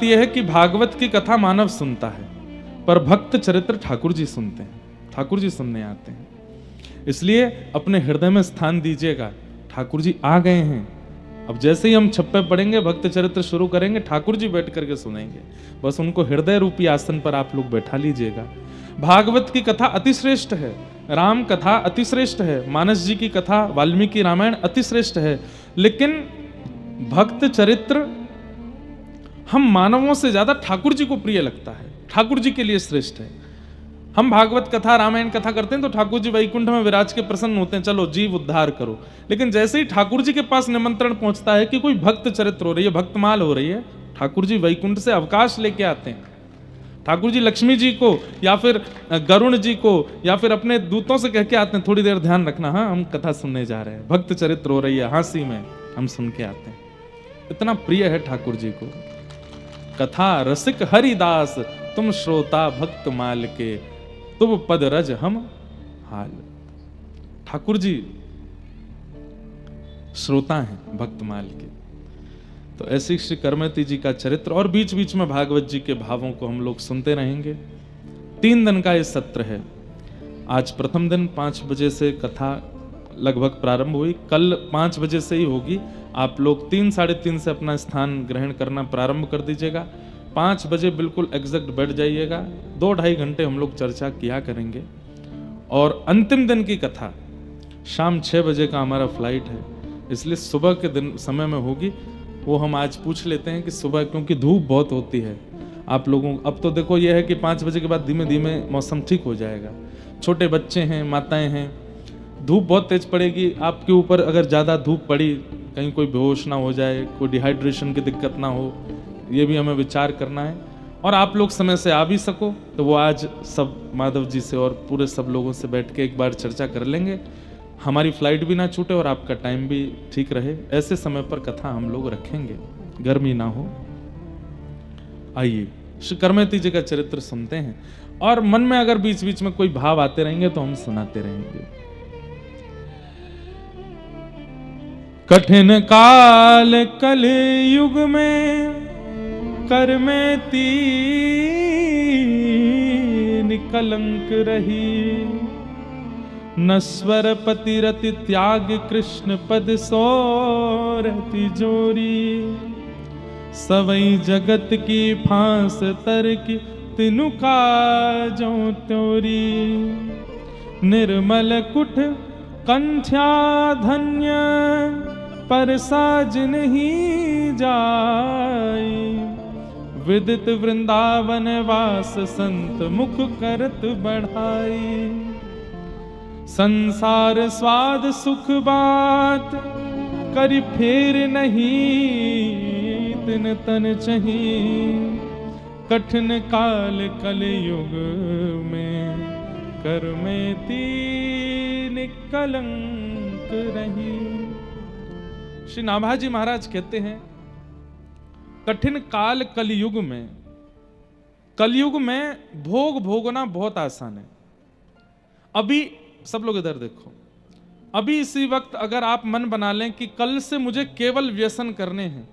यह है कि भागवत की कथा मानव सुनता है, पर भक्त चरित्र ठाकुर जी सुनते हैं, ठाकुर जी सुनने आते हैं। इसलिए अपने हृदय में स्थान दीजिएगा, ठाकुर जी आ गए हैं। अब जैसे ही हम छप्पे पड़ेंगे, भक्त चरित्र शुरू करेंगे, ठाकुर जी बैठ करके सुनेंगे। बस उनको हृदय रूपी आसन पर आप लोग बैठा लीजिएगा। भागवत की कथा अतिश्रेष्ठ है, राम कथा अतिश्रेष्ठ है, मानस जी की कथा, वाल्मीकि रामायण अतिश्रेष्ठ है, लेकिन भक्त चरित्र हम मानवों से ज्यादा ठाकुर जी को प्रिय लगता है, ठाकुर जी के लिए श्रेष्ठ है। हम भागवत कथा रामायण कथा करते हैं तो ठाकुर जी वैकुंठ में विराज के प्रसन्न होते हैं, चलो जीव उद्धार करो। लेकिन जैसे ही ठाकुर जी के पास निमंत्रण पहुंचता है कि कोई भक्त चरित्र हो रही है, भक्तमाल हो रही है, ठाकुर जी वैकुंठ से अवकाश लेके आते हैं। ठाकुर जी लक्ष्मी जी को या फिर गरुण जी को या फिर अपने दूतों से कह के आते हैं, थोड़ी देर ध्यान रखना, हाँ हम कथा सुनने जा रहे हैं, भक्त चरित्र हो रही है, हाँसी में हम सुन के आते हैं। इतना प्रिय है ठाकुर जी को। कथा रसिक हरिदास, तुम श्रोता भक्त माल के, तुम पद रज हम हाल। ठाकुर जी श्रोता हैं भक्त माल के। तो ऐसी श्री करमती जी का चरित्र और बीच बीच में भागवत जी के भावों को हम लोग सुनते रहेंगे। 3 दिन का ये सत्र है। आज प्रथम दिन 5 बजे से कथा लगभग प्रारंभ हुई, कल 5 बजे से ही होगी। आप लोग 3 साढ़े 3 से अपना स्थान ग्रहण करना प्रारंभ कर दीजिएगा। 5 बजे बिल्कुल एग्जैक्ट बैठ जाइएगा। 2-2.5 घंटे हम लोग चर्चा किया करेंगे। और अंतिम दिन की कथा शाम 6 बजे का हमारा फ्लाइट है, इसलिए सुबह के दिन समय में होगी। वो हम आज पूछ लेते हैं कि सुबह, क्योंकि धूप बहुत होती है आप लोगों, अब तो देखो ये है कि 5 बजे के बाद धीमे धीमे मौसम ठीक हो जाएगा। छोटे बच्चे हैं, माताएं हैं, धूप बहुत तेज पड़ेगी आपके ऊपर। अगर ज़्यादा धूप पड़ी, कहीं कोई बेहोश ना हो जाए, कोई डिहाइड्रेशन की दिक्कत ना हो, ये भी हमें विचार करना है। और आप लोग समय से आ भी सको तो वो आज सब माधव जी से और पूरे सब लोगों से बैठ के एक बार चर्चा कर लेंगे, हमारी फ्लाइट भी ना छूटे और आपका टाइम भी ठीक रहे। ऐसे समय पर कथा हम लोग रखेंगे, गर्मी ना हो। आइए श्री करमती जी का चरित्र सुनते हैं, और मन में अगर बीच बीच में कोई भाव आते रहेंगे तो हम सुनाते रहेंगे। कठिन काल कल युग में करमती निकलंक रही, नस्वर पति रति त्याग कृष्ण पद सोरति जोरी, सवई जगत की फांस तरकी तिनु काजो त्योरी, निर्मल कुट कंठ्या धन्य पर साज नहीं जाई, विदित वृंदावन वास संत मुख करत बढ़ाई, संसार स्वाद सुख बात करी फेर नहीं, तिन तन चही कठिन काल कलयुग में करमती निकलंक रही। श्री नाभाजी महाराज कहते हैं, कठिन काल कलयुग में, कलयुग में भोग भोगना बहुत आसान है। अभी सब लोग इधर देखो, अभी इसी वक्त अगर आप मन बना लें कि कल से मुझे केवल व्यसन करने हैं,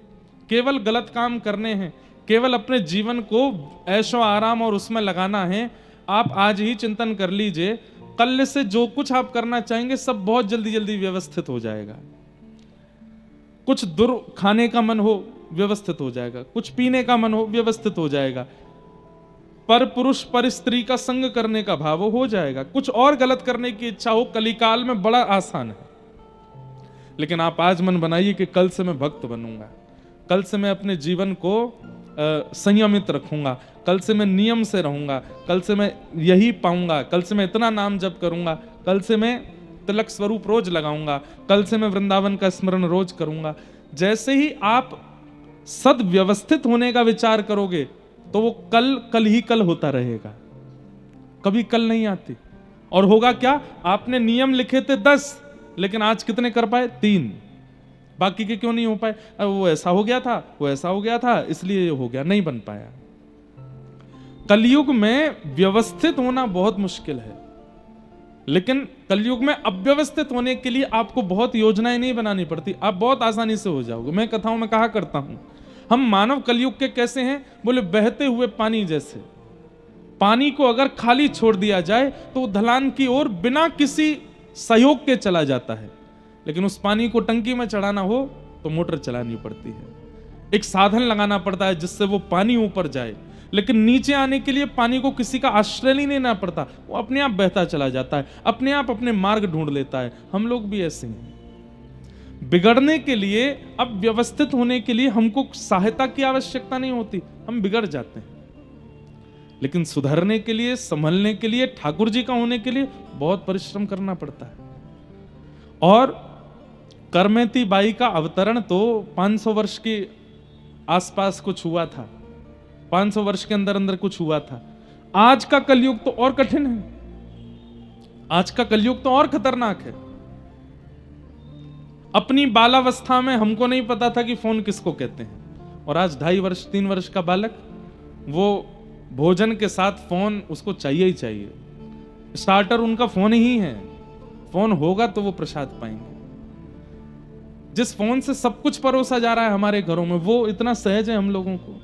केवल गलत काम करने हैं, केवल अपने जीवन को ऐशो आराम और उसमें लगाना है, आप आज ही चिंतन कर लीजिए, कल से जो कुछ आप करना चाहेंगे सब बहुत जल्दी जल्दी व्यवस्थित हो जाएगा। कुछ दुर खाने का मन हो, व्यवस्थित हो जाएगा, कुछ पीने का मन हो, व्यवस्थित हो जाएगा, पर पुरुष पर स्त्री का संग करने का भाव हो जाएगा, कुछ और गलत करने की इच्छा हो, कलिकाल में बड़ा आसान है। लेकिन आप आज मन बनाइए कि कल से मैं भक्त बनूंगा, कल से मैं अपने जीवन को संयमित रखूंगा, कल से मैं नियम से रहूंगा, कल से मैं यही पाऊंगा, कल से मैं इतना नाम जप करूंगा, कल से मैं तिलक स्वरूप रोज लगाऊंगा, कल से मैं वृंदावन का स्मरण रोज करूंगा। जैसे ही आप सद व्यवस्थित होने का विचार करोगे तो वो कल कल ही कल होता रहेगा, कभी कल नहीं आती। और होगा क्या, आपने नियम लिखे थे 10, लेकिन आज कितने कर पाए? 3, बाकी के क्यों नहीं हो पाए? वो ऐसा हो गया था, वो ऐसा हो गया था, इसलिए हो गया, नहीं बन पाया। कलयुग में व्यवस्थित होना बहुत मुश्किल है, लेकिन कलयुग में अव्यवस्थित होने के लिए आपको बहुत योजनाएं नहीं बनानी पड़ती, आप बहुत आसानी से हो जाओगे। मैं कथाओं में कहा करता हूं, हम मानव कलयुग के कैसे हैं? बोले बहते हुए पानी जैसे। पानी को अगर खाली छोड़ दिया जाए तो ढलान की ओर बिना किसी सहयोग के चला जाता है, लेकिन उस पानी को टंकी में चढ़ाना हो तो मोटर चलानी पड़ती है, एक साधन लगाना पड़ता है जिससे वो पानी ऊपर जाए। लेकिन नीचे आने के लिए पानी को किसी का आश्रय नहीं लेना पड़ता, वो अपने आप बहता चला जाता है, अपने आप अपने मार्ग ढूंढ लेता है। हम लोग भी ऐसे हैं। बिगड़ने के लिए, अब व्यवस्थित होने के लिए हमको सहायता की आवश्यकता नहीं होती, हम बिगड़ जाते हैं। लेकिन सुधरने के लिए, संभलने के लिए, ठाकुर जी का होने के लिए बहुत परिश्रम करना पड़ता है। और करमेती बाई का अवतरण तो 500 वर्ष के आसपास कुछ हुआ था, 500 वर्ष के अंदर अंदर कुछ हुआ था। आज का कलयुग तो और कठिन है, आज का कलयुग तो और खतरनाक है। अपनी बालावस्था में हमको नहीं पता था कि फोन किसको कहते हैं, और आज 2.5 वर्ष 3 वर्ष का बालक, वो भोजन के साथ फोन उसको चाहिए ही चाहिए। स्टार्टर उनका फोन ही है, फोन होगा तो वो प्रसाद पाएंगे। जिस फोन से सब कुछ परोसा जा रहा है हमारे घरों में, वो इतना सहज है हम लोगों को।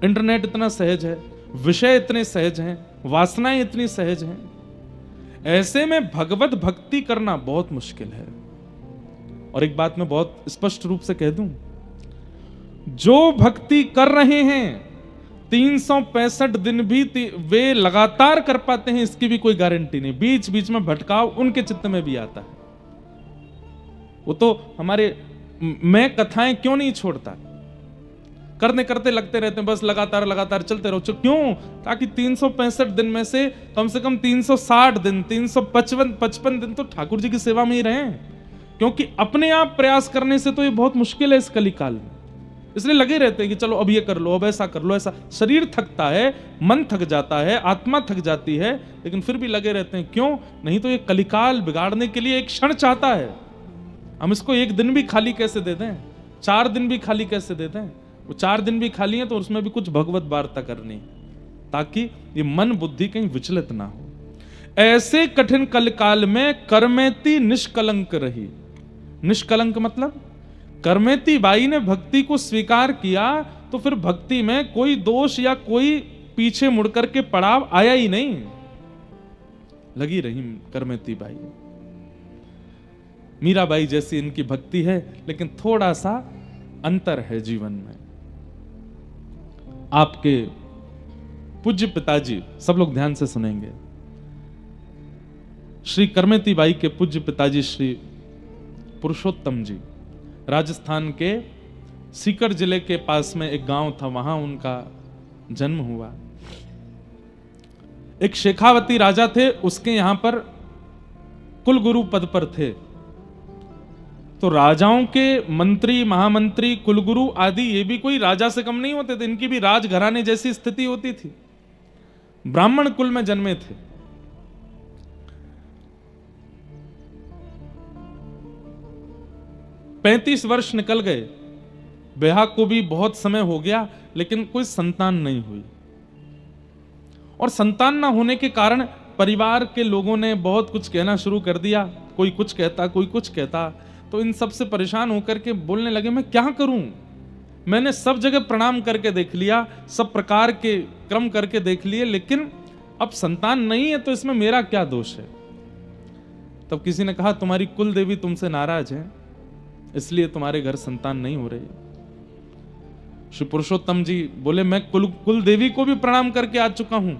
इंटरनेट इतना सहज है, विषय इतने सहज हैं, वासनाएं इतनी सहज हैं। ऐसे में भगवत भक्ति करना बहुत मुश्किल है। और एक बात मैं बहुत स्पष्ट रूप से कह दूं, जो भक्ति कर रहे हैं 365 दिन भी वे लगातार कर पाते हैं, इसकी भी कोई गारंटी नहीं। बीच बीच में भटकाव उनके चित्त में भी आता है। वो तो हमारे मैं कथाएं क्यों नहीं छोड़ता, करने करते लगते रहते हैं, बस लगातार लगातार चलते रहो। क्यों? ताकि 365 दिन में से कम 360 दिन, 355 दिन तो ठाकुर जी की सेवा में ही रहें। क्योंकि अपने आप प्रयास करने से तो ये बहुत मुश्किल है इस कलिकाल में। इसलिए लगे रहते हैं कि चलो अब ये कर लो, अब ऐसा कर लो, ऐसा। शरीर थकता है, मन थक जाता है, आत्मा थक जाती है, लेकिन फिर भी लगे रहते हैं। क्यों? नहीं तो ये कलिकाल बिगाड़ने के लिए एक क्षण चाहता है। हम इसको एक दिन भी खाली कैसे दे दें, 4 दिन भी खाली कैसे दे दें। वो 4 दिन भी खाली है तो उसमें भी कुछ भगवत वार्ता करनी, ताकि ये मन बुद्धि कहीं विचलित ना हो। ऐसे कठिन कलिकाल में करमेती निष्कलंक रही। निष्कलंक मतलब करमेती बाई ने भक्ति को स्वीकार किया तो फिर भक्ति में कोई दोष या कोई पीछे मुड़कर के पड़ाव आया ही नहीं। लगी रही करमेती बाई। मीराबाई जैसी इनकी भक्ति है, लेकिन थोड़ा सा अंतर है जीवन में। आपके पूज्य पिताजी, सब लोग ध्यान से सुनेंगे, श्री करमेती बाई के पूज्य पिताजी श्री पुरुषोत्तम जी, राजस्थान के सीकर जिले के पास में एक गांव था, वहां उनका जन्म हुआ। एक शेखावती राजा थे, उसके यहां पर कुलगुरु पद पर थे। तो राजाओं के मंत्री, महामंत्री, कुलगुरु आदि ये भी कोई राजा से कम नहीं होते थे, इनकी भी राजघराने जैसी स्थिति होती थी। ब्राह्मण कुल में जन्मे थे। पैंतीस वर्ष निकल गए, ब्याह को भी बहुत समय हो गया, लेकिन कोई संतान नहीं हुई। और संतान ना होने के कारण परिवार के लोगों ने बहुत कुछ कहना शुरू कर दिया। कोई कुछ कहता, कोई कुछ कहता। तो इन सब से परेशान होकर के बोलने लगे, मैं क्या करूं? मैंने सब जगह प्रणाम करके देख लिया, सब प्रकार के क्रम करके देख लिए, लेकिन अब संतान नहीं है, तो इसमें मेरा क्या दोष है? तब किसी ने कहा, तुम्हारी कुल देवी तुमसे नाराज है, इसलिए तुम्हारे घर संतान नहीं हो रही। श्री पुरुषोत्तम जी बोले, मैं कुल देवी को भी प्रणाम करके आ चुका हूं,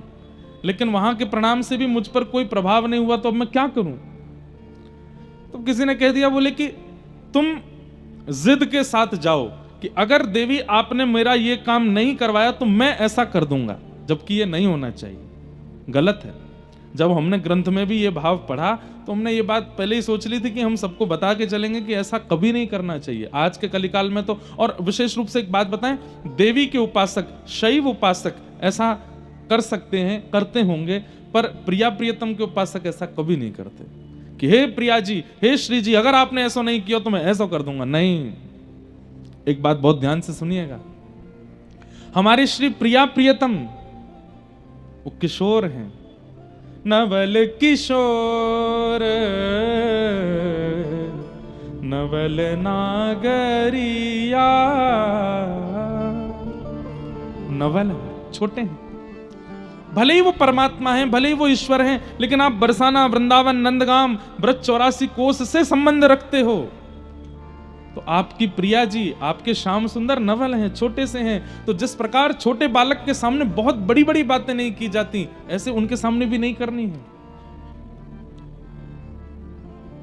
लेकिन वहां के प्रणाम से भी मुझ पर कोई प्रभाव नहीं हुआ, तो अब मैं क्या करूं? तो किसी ने कह दिया, बोले कि तुम जिद के साथ जाओ कि अगर देवी आपने मेरा ये काम नहीं करवाया तो मैं ऐसा कर दूंगा, जबकि ये नहीं होना चाहिए, गलत है। जब हमने ग्रंथ में भी ये भाव पढ़ा तो हमने ये बात पहले ही सोच ली थी कि हम सबको बता के चलेंगे कि ऐसा कभी नहीं करना चाहिए आज के कलिकाल में। तो और विशेष रूप से एक बात बताएं, देवी के उपासक, शैव उपासक ऐसा कर सकते हैं, करते होंगे, पर प्रिया प्रियतम के उपासक ऐसा कभी नहीं करते कि हे प्रिया जी, हे श्री जी, अगर आपने ऐसा नहीं किया तो मैं ऐसा कर दूंगा। नहीं, एक बात बहुत ध्यान से सुनिएगा, हमारे श्री प्रिया प्रियतम वो किशोर हैं, नवल किशोर नवल नागरिया, नवल हैं, छोटे हैं। भले ही वो परमात्मा हैं, भले ही वो ईश्वर हैं, लेकिन आप बरसाना, वृंदावन, नंदगाम, ब्रज 84 कोस से संबंध रखते हो। तो आपकी प्रिया जी, आपके श्याम सुंदर नवल हैं, छोटे से हैं। तो जिस प्रकार छोटे बालक के सामने बहुत बड़ी बड़ी बातें नहीं की जाती, ऐसे उनके सामने भी नहीं करनी है।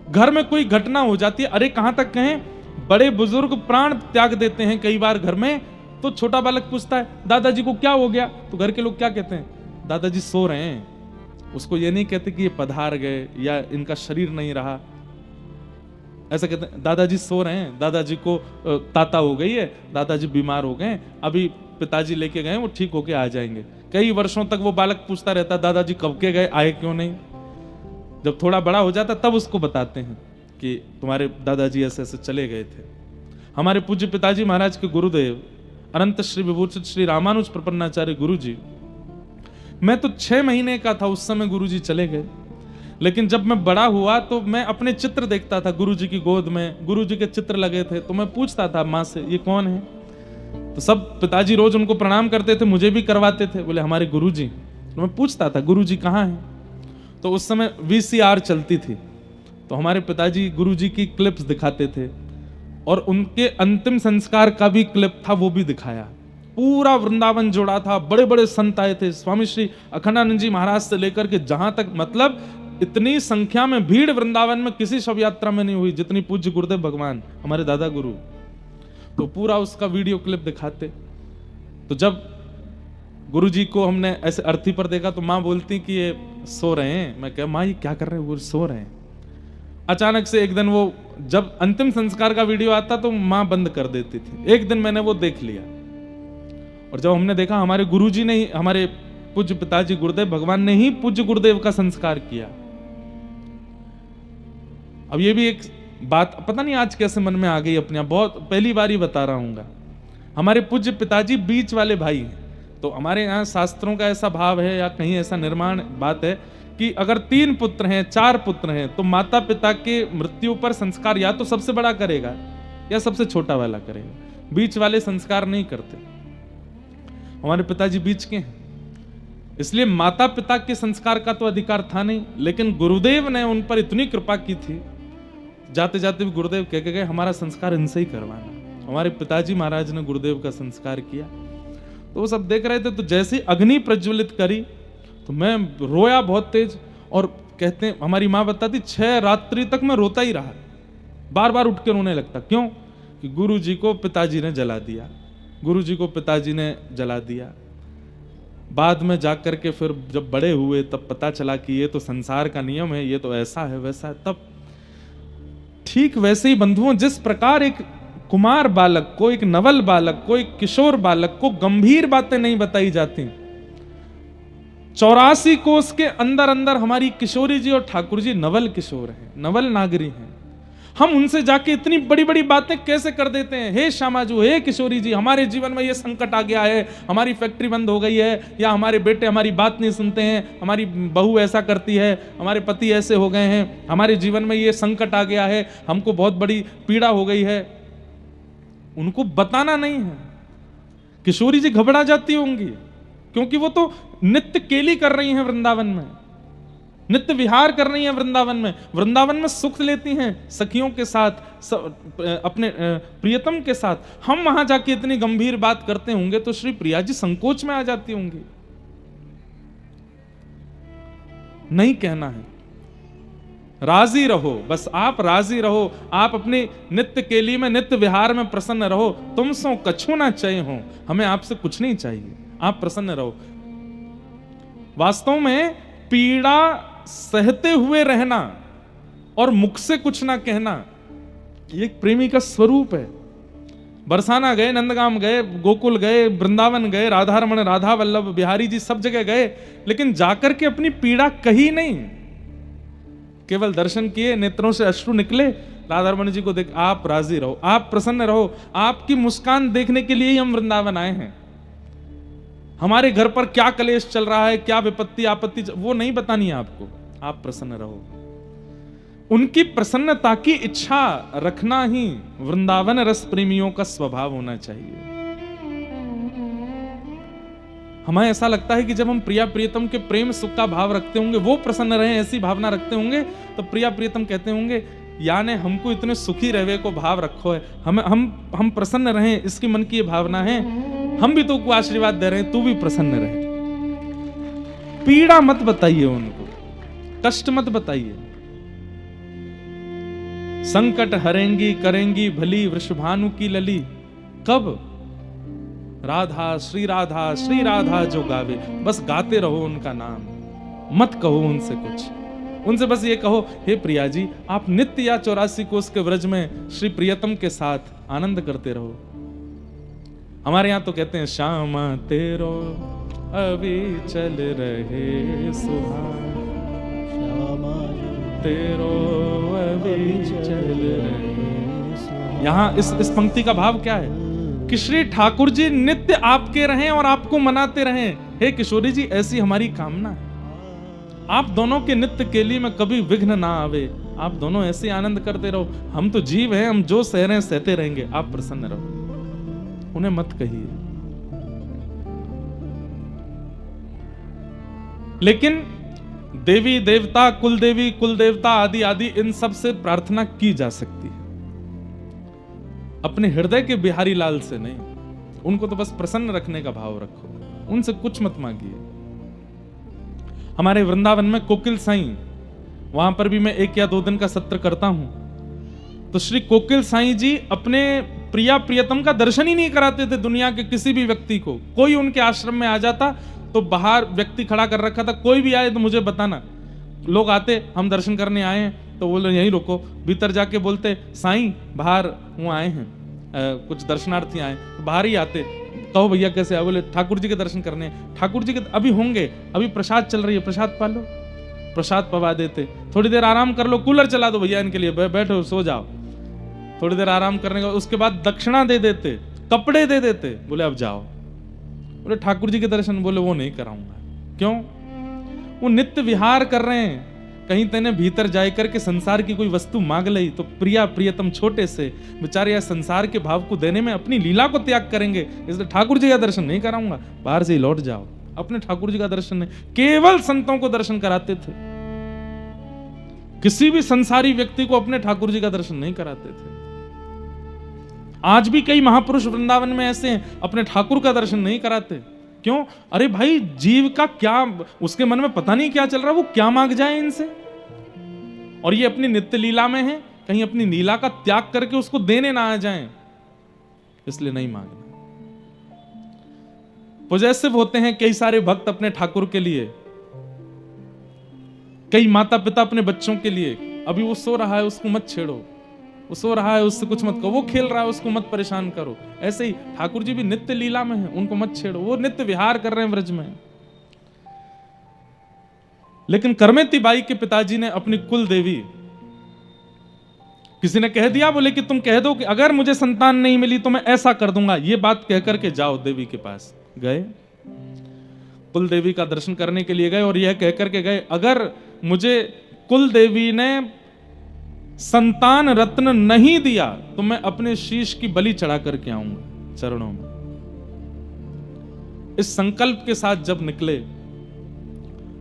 घर में कोई घटना हो जाती है, अरे कहां तक कहें, बड़े बुजुर्ग प्राण त्याग देते हैं कई बार घर में, तो छोटा बालक पूछता है दादाजी को क्या हो गया, तो घर के लोग क्या कहते हैं, दादाजी सो रहे हैं। उसको ये नहीं कहते कि ये पधार गए या इनका शरीर नहीं रहा, ऐसा कहते हैं दादाजी सो रहे हैं, दादाजी को ताता हो गई है, दादाजी बीमार हो गए, अभी पिताजी लेके गए, वो ठीक होके आ जाएंगे। कई वर्षों तक वो बालक पूछता रहता दादाजी कब के गए, आए क्यों नहीं। जब थोड़ा बड़ा हो जाता तब उसको बताते हैं कि तुम्हारे दादाजी ऐसे ऐसे चले गए थे। हमारे पूज्य पिताजी महाराज के गुरुदेव अनंत श्री विभूषित श्री रामानुज प्रपन्नाचार्य गुरु जी, मैं तो 6 महीने का था उस समय गुरु जी चले गए। लेकिन जब मैं बड़ा हुआ तो मैं अपने चित्र देखता था गुरु जी की गोद में, गुरु जी के चित्र लगे थे, तो मैं पूछता था माँ से ये कौन है। तो सब पिताजी रोज उनको प्रणाम करते थे, मुझे भी करवाते थे, बोले हमारे गुरु जी। तो मैं पूछता था गुरु जी कहाँ हैं। तो उस समय VCR चलती थी, तो हमारे पिताजी गुरु जी की क्लिप्स दिखाते थे और उनके अंतिम संस्कार का भी क्लिप था, वो भी दिखाया। पूरा वृंदावन जोड़ा था, बड़े बड़े संत आए थे, स्वामी श्री अखंडानंद जी महाराज से लेकर के जहां तक, मतलब इतनी संख्या में भीड़ वृंदावन में किसी शव यात्रा में नहीं हुई जितनी पूज्य गुरुदेव भगवान हमारे दादा गुरु। तो पूरा उसका वीडियो क्लिप दिखाते। तो जब गुरु जी को हमने ऐसे अर्थी पर देखा तो माँ बोलती कि ये सो रहे हैं। मैं कहा माँ ये क्या कर रहे हैं, वो सो रहे हैं। अचानक से एक दिन वो जब अंतिम संस्कार का वीडियो आता तो माँ बंद कर देती थी। एक दिन मैंने वो देख लिया और जब हमने देखा हमारे गुरुजी ने, हमारे पूज्य पिताजी गुरुदेव भगवान ने ही पूज्य गुरुदेव का संस्कार किया। अब ये भी एक बात पता नहीं आज कैसे मन में आ गई अपने आप, बहुत पहली बार ही बता रहा हूंगा। हमारे पूज्य पिताजी बीच वाले भाई हैं, तो हमारे यहाँ शास्त्रों का ऐसा भाव है या कहीं ऐसा निर्माण बात है कि अगर 3 पुत्र हैं, 4 पुत्र हैं, तो माता पिता के मृत्यु पर संस्कार या तो सबसे बड़ा करेगा या सबसे छोटा वाला करेगा, बीच वाले संस्कार नहीं करते। हमारे पिताजी बीच के हैं, इसलिए माता पिता के संस्कार का तो अधिकार था नहीं, लेकिन गुरुदेव ने उन पर इतनी कृपा की थी, जाते जाते भी गुरुदेव कह के गए हमारा संस्कार इनसे ही करवाना। हमारे पिताजी महाराज ने गुरुदेव का संस्कार किया। तो वो सब देख रहे थे, तो जैसे ही अग्नि प्रज्वलित करी तो मैं रोया बहुत तेज। और कहते हैं हमारी माँ बताती 6 रात्रि तक मैं रोता ही रहा, बार बार उठ के रोने लगता। क्यों? कि गुरु जी को पिताजी ने जला दिया, गुरु जी को पिताजी ने जला दिया। बाद में जाकर के फिर जब बड़े हुए तब पता चला कि ये तो संसार का नियम है, ये तो ऐसा है वैसा है। तब ठीक वैसे ही बंधुओं, जिस प्रकार एक कुमार बालक को, एक नवल बालक को, एक किशोर बालक को गंभीर बातें नहीं बताई जाती, 84 कोस के अंदर अंदर हमारी किशोरी जी और ठाकुर जी नवल किशोर हैं, नवल नागरी हैं। हम उनसे जाके इतनी बड़ी बड़ी बातें कैसे कर देते हैं। हे श्यामाजू, हे किशोरी जी, हमारे जीवन में ये संकट आ गया है, हमारी फैक्ट्री बंद हो गई है, या हमारे बेटे हमारी बात नहीं सुनते हैं, हमारी बहू ऐसा करती है, हमारे पति ऐसे हो गए हैं, हमारे जीवन में ये संकट आ गया है, हमको बहुत बड़ी पीड़ा हो गई है। उनको बताना नहीं है। किशोरी जी घबरा जाती होंगी, क्योंकि वो तो नित्य केली कर रही हैं वृंदावन में, नित्य विहार कर रही हैं वृंदावन में, वृंदावन में सुख लेती हैं सखियों के साथ, अपने प्रियतम के साथ। हम वहां जाके इतनी गंभीर बात करते होंगे तो श्री प्रिया जी संकोच में आ जाती होंगी। नहीं कहना है, राजी रहो, बस आप राजी रहो, आप अपनी नित्य केली में, नित्य विहार में प्रसन्न रहो। तुम सो कछु ना चाहिए हो, हमें आपसे कुछ नहीं चाहिए, आप प्रसन्न रहो। वास्तव में पीड़ा सहते हुए रहना और मुख से कुछ ना कहना, ये एक प्रेमी का स्वरूप है। बरसाना गए, नंदगाम गए, गोकुल गए, वृंदावन गए, राधारमण, राधा वल्लभ, बिहारी जी सब जगह गए, लेकिन जाकर के अपनी पीड़ा कही नहीं, केवल दर्शन किए, नेत्रों से अश्रु निकले, राधारमण जी को देख आप राजी रहो, आप प्रसन्न रहो, आपकी मुस्कान देखने के लिए ही हम वृंदावन आए हैं। हमारे घर पर क्या कलेश चल रहा है, क्या विपत्ति आपत्ति, वो नहीं बतानी है आपको, आप प्रसन्न रहो। उनकी प्रसन्नता की इच्छा रखना ही वृंदावन रस प्रेमियों का स्वभाव होना चाहिए। हमें ऐसा लगता है कि जब हम प्रिया प्रियतम के प्रेम सुख का भाव रखते होंगे, वो प्रसन्न रहे ऐसी भावना रखते होंगे, तो प्रिया प्रियतम कहते होंगे याने हमको इतने सुखी रहवे को भाव रखो है, हम प्रसन्न रहें, इसकी मन की ये भावना है, हम भी तुमको आशीर्वाद दे रहे हैं, तू भी प्रसन्न रहे। पीड़ा मत बताइए उनको, कष्ट मत बताइए। संकट हरेंगी करेंगी भली वृषभानु की लली। कब? राधा श्री राधा जो गावे, बस गाते रहो उनका नाम, मत कहो उनसे कुछ। उनसे बस ये कहो, हे प्रिया जी आप नित्य या 84 कोस के व्रज में श्री प्रियतम के साथ आनंद करते रहो। हमारे यहां तो कहते हैं श्यामा तेरो अभी चल रहे सुहान, श्यामा तेरो अभी चल रहे। यहां इस पंक्ति का भाव क्या है कि श्री ठाकुर जी नित्य आपके रहें और आपको मनाते रहें। हे किशोरी जी, ऐसी हमारी कामना है, आप दोनों के नित्य के लिए में कभी विघ्न ना आवे, आप दोनों ऐसे आनंद करते रहो। हम तो जीव हैं, हम जो सह रहे हैं सहते रहेंगे, आप प्रसन्न रहो, उन्हें मत कहिए। लेकिन देवी देवता, कुल देवी कुल देवता आदि आदि इन सब से प्रार्थना की जा सकती है, अपने हृदय के बिहारी लाल से नहीं। उनको तो बस प्रसन्न रखने का भाव रखो, उनसे कुछ मत मांगिए। हमारे वृंदावन में कोकिल साईं, वहां पर भी मैं 1 या 2 दिन का सत्र करता हूं, तो श्री कोकिल साईं जी अपने प्रिया प्रियतम का दर्शन ही नहीं कराते थे दुनिया के किसी भी व्यक्ति को। कोई उनके आश्रम में आ जाता तो बाहर व्यक्ति खड़ा कर रखा था, कोई भी आए तो मुझे बताना। लोग आते, हम दर्शन करने आए हैं, तो बोले यहीं रुको, भीतर जाके बोलते साईं बाहर वो आए हैं, कुछ दर्शनार्थी आए, बाहर ही आते, कहो भैया कैसे आए? बोले ठाकुर जी के दर्शन करने हैं। ठाकुर जी के अभी होंगे, अभी प्रसाद चल रही है, प्रसाद पा लो। प्रसाद पवा देते, थोड़ी देर आराम कर लो, कूलर चला दो भैया इनके लिए, बैठो सो जाओ। थोड़ी देर आराम करने का, उसके बाद दक्षिणा दे देते, कपड़े दे देते, बोले अब जाओ। बोले ठाकुर जी के दर्शन, बोले वो नहीं कराऊंगा। क्यों? वो नित्य विहार कर रहे हैं। कहीं तेने भीतर जाए करके संसार की कोई वस्तु मांग ली तो प्रिया प्रियतम छोटे से बेचारे या संसार के भाव को देने में अपनी लीला को त्याग करेंगे, इसलिए ठाकुर जी का दर्शन नहीं कराऊंगा, बाहर से ही लौट जाओ। अपने ठाकुर जी का दर्शन नहीं, केवल संतों को दर्शन कराते थे, किसी भी संसारी व्यक्ति को अपने ठाकुर जी का दर्शन नहीं कराते थे। आज भी कई महापुरुष वृंदावन में ऐसे हैं, अपने ठाकुर का दर्शन नहीं कराते। क्यों? अरे भाई, जीव का क्या, उसके मन में पता नहीं क्या चल रहा, वो क्या मांग जाए इनसे, और ये अपनी नित्य लीला में है, कहीं अपनी लीला का त्याग करके उसको देने ना आ जाएं, इसलिए नहीं मांगना। पॉजेसिव होते हैं कई सारे भक्त अपने ठाकुर के लिए, कई माता पिता अपने बच्चों के लिए। अभी वो सो रहा है उसको मत छेड़ो, वो सो रहा है उससे कुछ मत कहो, वो खेल रहा है उसको मत परेशान करो। ऐसे ही ठाकुर जी भी नित्य लीला में हैं, उनको मत छेड़ो, वो नित्य विहार कर रहे हैं व्रज में। लेकिन करमेती बाई के पिताजी ने अपनी कुल देवी, किसी ने कह दिया, बोले कि तुम कह दो कि अगर मुझे संतान नहीं मिली तो मैं ऐसा कर दूंगा, ये बात कह करके जाओ देवी के पास। गए, कुल देवी का दर्शन करने के लिए गए और यह कह करके गए, अगर मुझे कुल देवी ने संतान रत्न नहीं दिया तो मैं अपने शीश की बलि चढ़ा करके आऊंगा चरणों में। इस संकल्प के साथ जब निकले,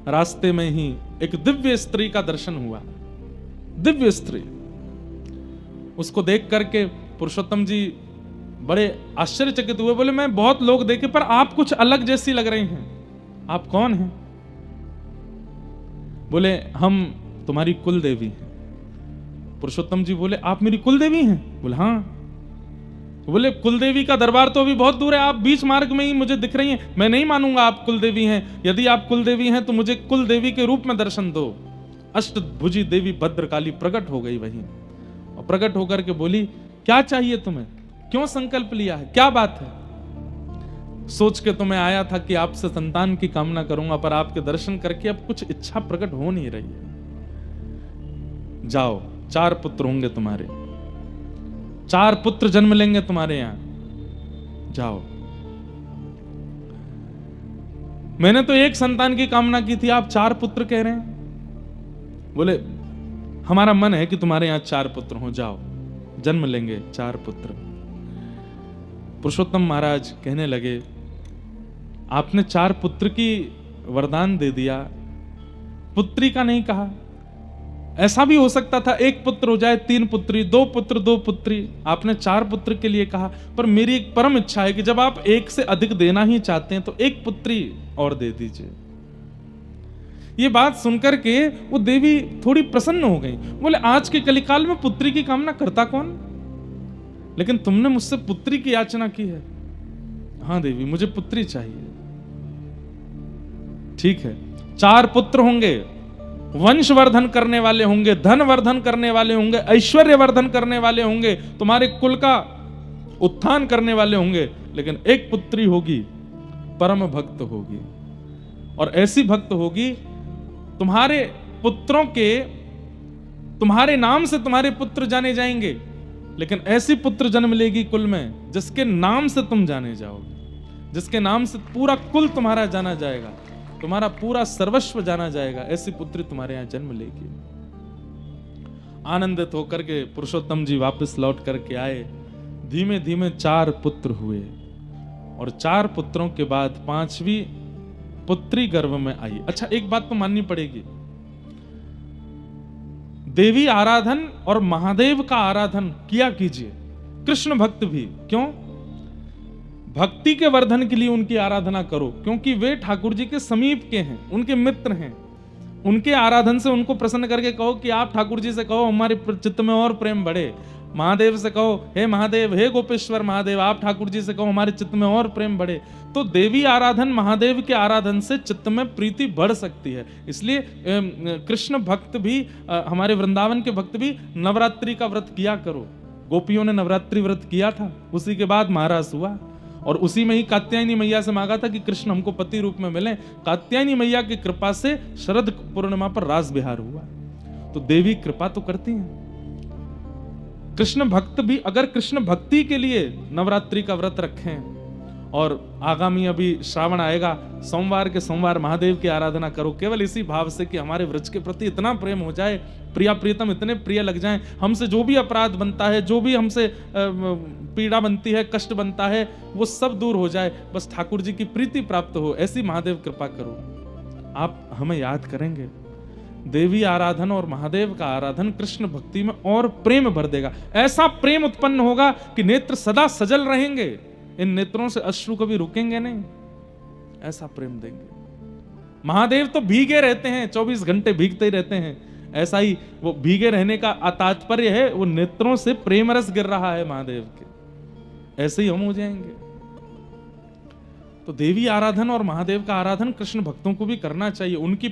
रास्ते में ही एक दिव्य स्त्री का दर्शन हुआ। दिव्य स्त्री, उसको देख करके पुरुषोत्तम जी बड़े आश्चर्यचकित हुए, बोले मैं बहुत लोग देखे पर आप कुछ अलग जैसी लग रही हैं, आप कौन हैं? बोले हम तुम्हारी कुल देवी हैं। पुरुषोत्तम जी बोले आप मेरी कुल देवी हैं? बोले हाँ। बोले कुल देवी का दरबार तो अभी बहुत दूर है, आप बीच मार्ग में ही मुझे दिख रही हैं, मैं नहीं मानूंगा आप कुल देवी हैं। यदि आप कुल देवी हैं तो मुझे कुल देवी के रूप में दर्शन दो। अष्टभुजी देवी भद्रकाली प्रकट हो गई वहीं, और प्रकट होकर के बोली क्या चाहिए तुम्हें, क्यों संकल्प लिया है, क्या बात है? सोच के तो मैं आया था कि आपसे संतान की कामना करूंगा, पर आपके दर्शन करके अब कुछ इच्छा प्रकट हो नहीं रही है। जाओ, 4 पुत्र होंगे तुम्हारे, 4 पुत्र जन्म लेंगे तुम्हारे यहां, जाओ। मैंने तो एक संतान की कामना की थी, आप 4 पुत्र कह रहे हैं। बोले हमारा मन है कि तुम्हारे यहां 4 पुत्र हो, जाओ, जन्म लेंगे 4 पुत्र। पुरुषोत्तम महाराज कहने लगे आपने 4 पुत्र की वरदान दे दिया, पुत्री का नहीं कहा। ऐसा भी हो सकता था 1 पुत्र हो जाए, 3 पुत्री, 2 पुत्र 2 पुत्री, आपने 4 पुत्र के लिए कहा। पर मेरी एक परम इच्छा है कि जब आप 1 से अधिक देना ही चाहते हैं तो 1 पुत्री और दे दीजिए। ये बात सुनकर के वो देवी थोड़ी प्रसन्न हो गई। बोले आज के कलिकाल में पुत्री की कामना करता कौन, लेकिन तुमने मुझसे पुत्री की याचना की है। हाँ देवी, मुझे पुत्री चाहिए। ठीक है, 4 पुत्र होंगे, वंशवर्धन करने वाले होंगे, धन वर्धन करने वाले होंगे, ऐश्वर्य वर्धन करने वाले होंगे, तुम्हारे कुल का उत्थान करने वाले होंगे, लेकिन 1 पुत्री होगी, परम भक्त होगी। और ऐसी भक्त होगी, तुम्हारे पुत्रों के, तुम्हारे नाम से तुम्हारे पुत्र जाने जाएंगे, लेकिन ऐसी पुत्र जन्म लेगी कुल में जिसके नाम से तुम जाने जाओगे, जिसके नाम से पूरा कुल तुम्हारा जाना जाएगा, तुम्हारा पूरा सर्वस्व जाना जाएगा। ऐसी पुत्री तुम्हारे यहां जन्म लेगी। आनंदित होकर के पुरुषोत्तम जी वापस लौट करके आए। धीमे धीमे 4 पुत्र हुए और 4 पुत्रों के बाद 5वीं पुत्री गर्भ में आई। अच्छा, एक बात तो माननी पड़ेगी, देवी आराधन और महादेव का आराधन किया कीजिए। कृष्ण भक्त भी, क्यों? भक्ति के वर्धन के लिए उनकी आराधना करो, क्योंकि वे ठाकुर जी के समीप के हैं, उनके मित्र हैं। उनके आराधन से उनको प्रसन्न करके कहो कि आप ठाकुर जी से कहो हमारे चित्त में और प्रेम बढ़े। महादेव से कहो हे महादेव, हे गोपेश्वर महादेव, आप ठाकुर जी से कहो हमारे चित्त में और प्रेम बढ़े। तो देवी आराधन, महादेव के आराधन से चित्त में प्रीति बढ़ सकती है। इसलिए कृष्ण भक्त भी, हमारे वृंदावन के भक्त भी नवरात्रि का व्रत किया करो। गोपियों ने नवरात्रि व्रत किया था, उसी के बाद महारास हुआ और उसी में ही कात्यायनी मैया से मांगा था कि कृष्ण हमको पति रूप में मिले। कात्यायनी मैया की कृपा से शरद पूर्णिमा पर रास बिहार हुआ। तो देवी कृपा तो करती हैं। कृष्ण भक्त भी अगर कृष्ण भक्ति के लिए नवरात्रि का व्रत रखें, और आगामी अभी श्रावण आएगा, सोमवार के सोमवार महादेव की आराधना करो, केवल इसी भाव से कि हमारे व्रज के प्रति इतना प्रेम हो जाए, प्रिया प्रीतम इतने प्रिय लग जाएं, हमसे जो भी अपराध बनता है, जो भी हमसे पीड़ा बनती है, कष्ट बनता है, वो सब दूर हो जाए, बस ठाकुर जी की प्रीति प्राप्त हो, ऐसी महादेव कृपा करो। आप हमें याद करेंगे। देवी आराधन और महादेव का आराधन कृष्ण भक्ति में और प्रेम भर देगा। ऐसा प्रेम उत्पन्न होगा कि नेत्र सदा सजल रहेंगे, इन नेत्रों से अश्रु कभी रुकेंगे नहीं, ऐसा प्रेम देंगे। महादेव तो भीगे रहते हैं, 24 घंटे भीगते ही रहते हैं। ऐसा ही वो भीगे रहने का तात्पर्य है, वो नेत्रों से प्रेम रस गिर रहा है महादेव के, ऐसे ही हम हो जाएंगे। तो देवी आराधन और महादेव का आराधन कृष्ण भक्तों को भी करना चाहिए। उनकी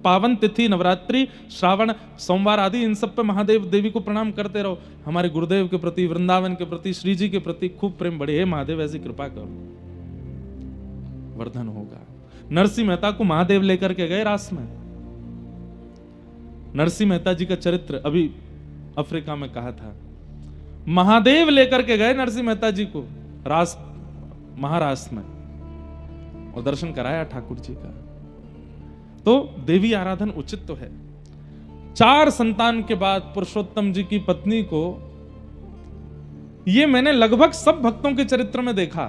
पावन तिथि नवरात्रि, श्रावण, सोमवार आदि, इन सब पे महादेव देवी को प्रणाम करते रहो। हमारे गुरुदेव के प्रति, वृंदावन के प्रति, श्री जी के प्रति खूब प्रेम बढ़े। हे महादेव ऐसी कृपा करो, वर्धन होगा। नरसिंह मेहता को महादेव लेकर के गए रास में। नरसिंह मेहता जी का चरित्र अभी अफ्रीका में कहा था। महादेव लेकर के गए नरसिंह मेहता जी को रास, महारास में, और दर्शन कराया ठाकुर जी का। तो देवी आराधन उचित तो है। 4 संतान के बाद पुरुषोत्तम जी की पत्नी को, ये मैंने लगभग सब भक्तों के चरित्र में देखा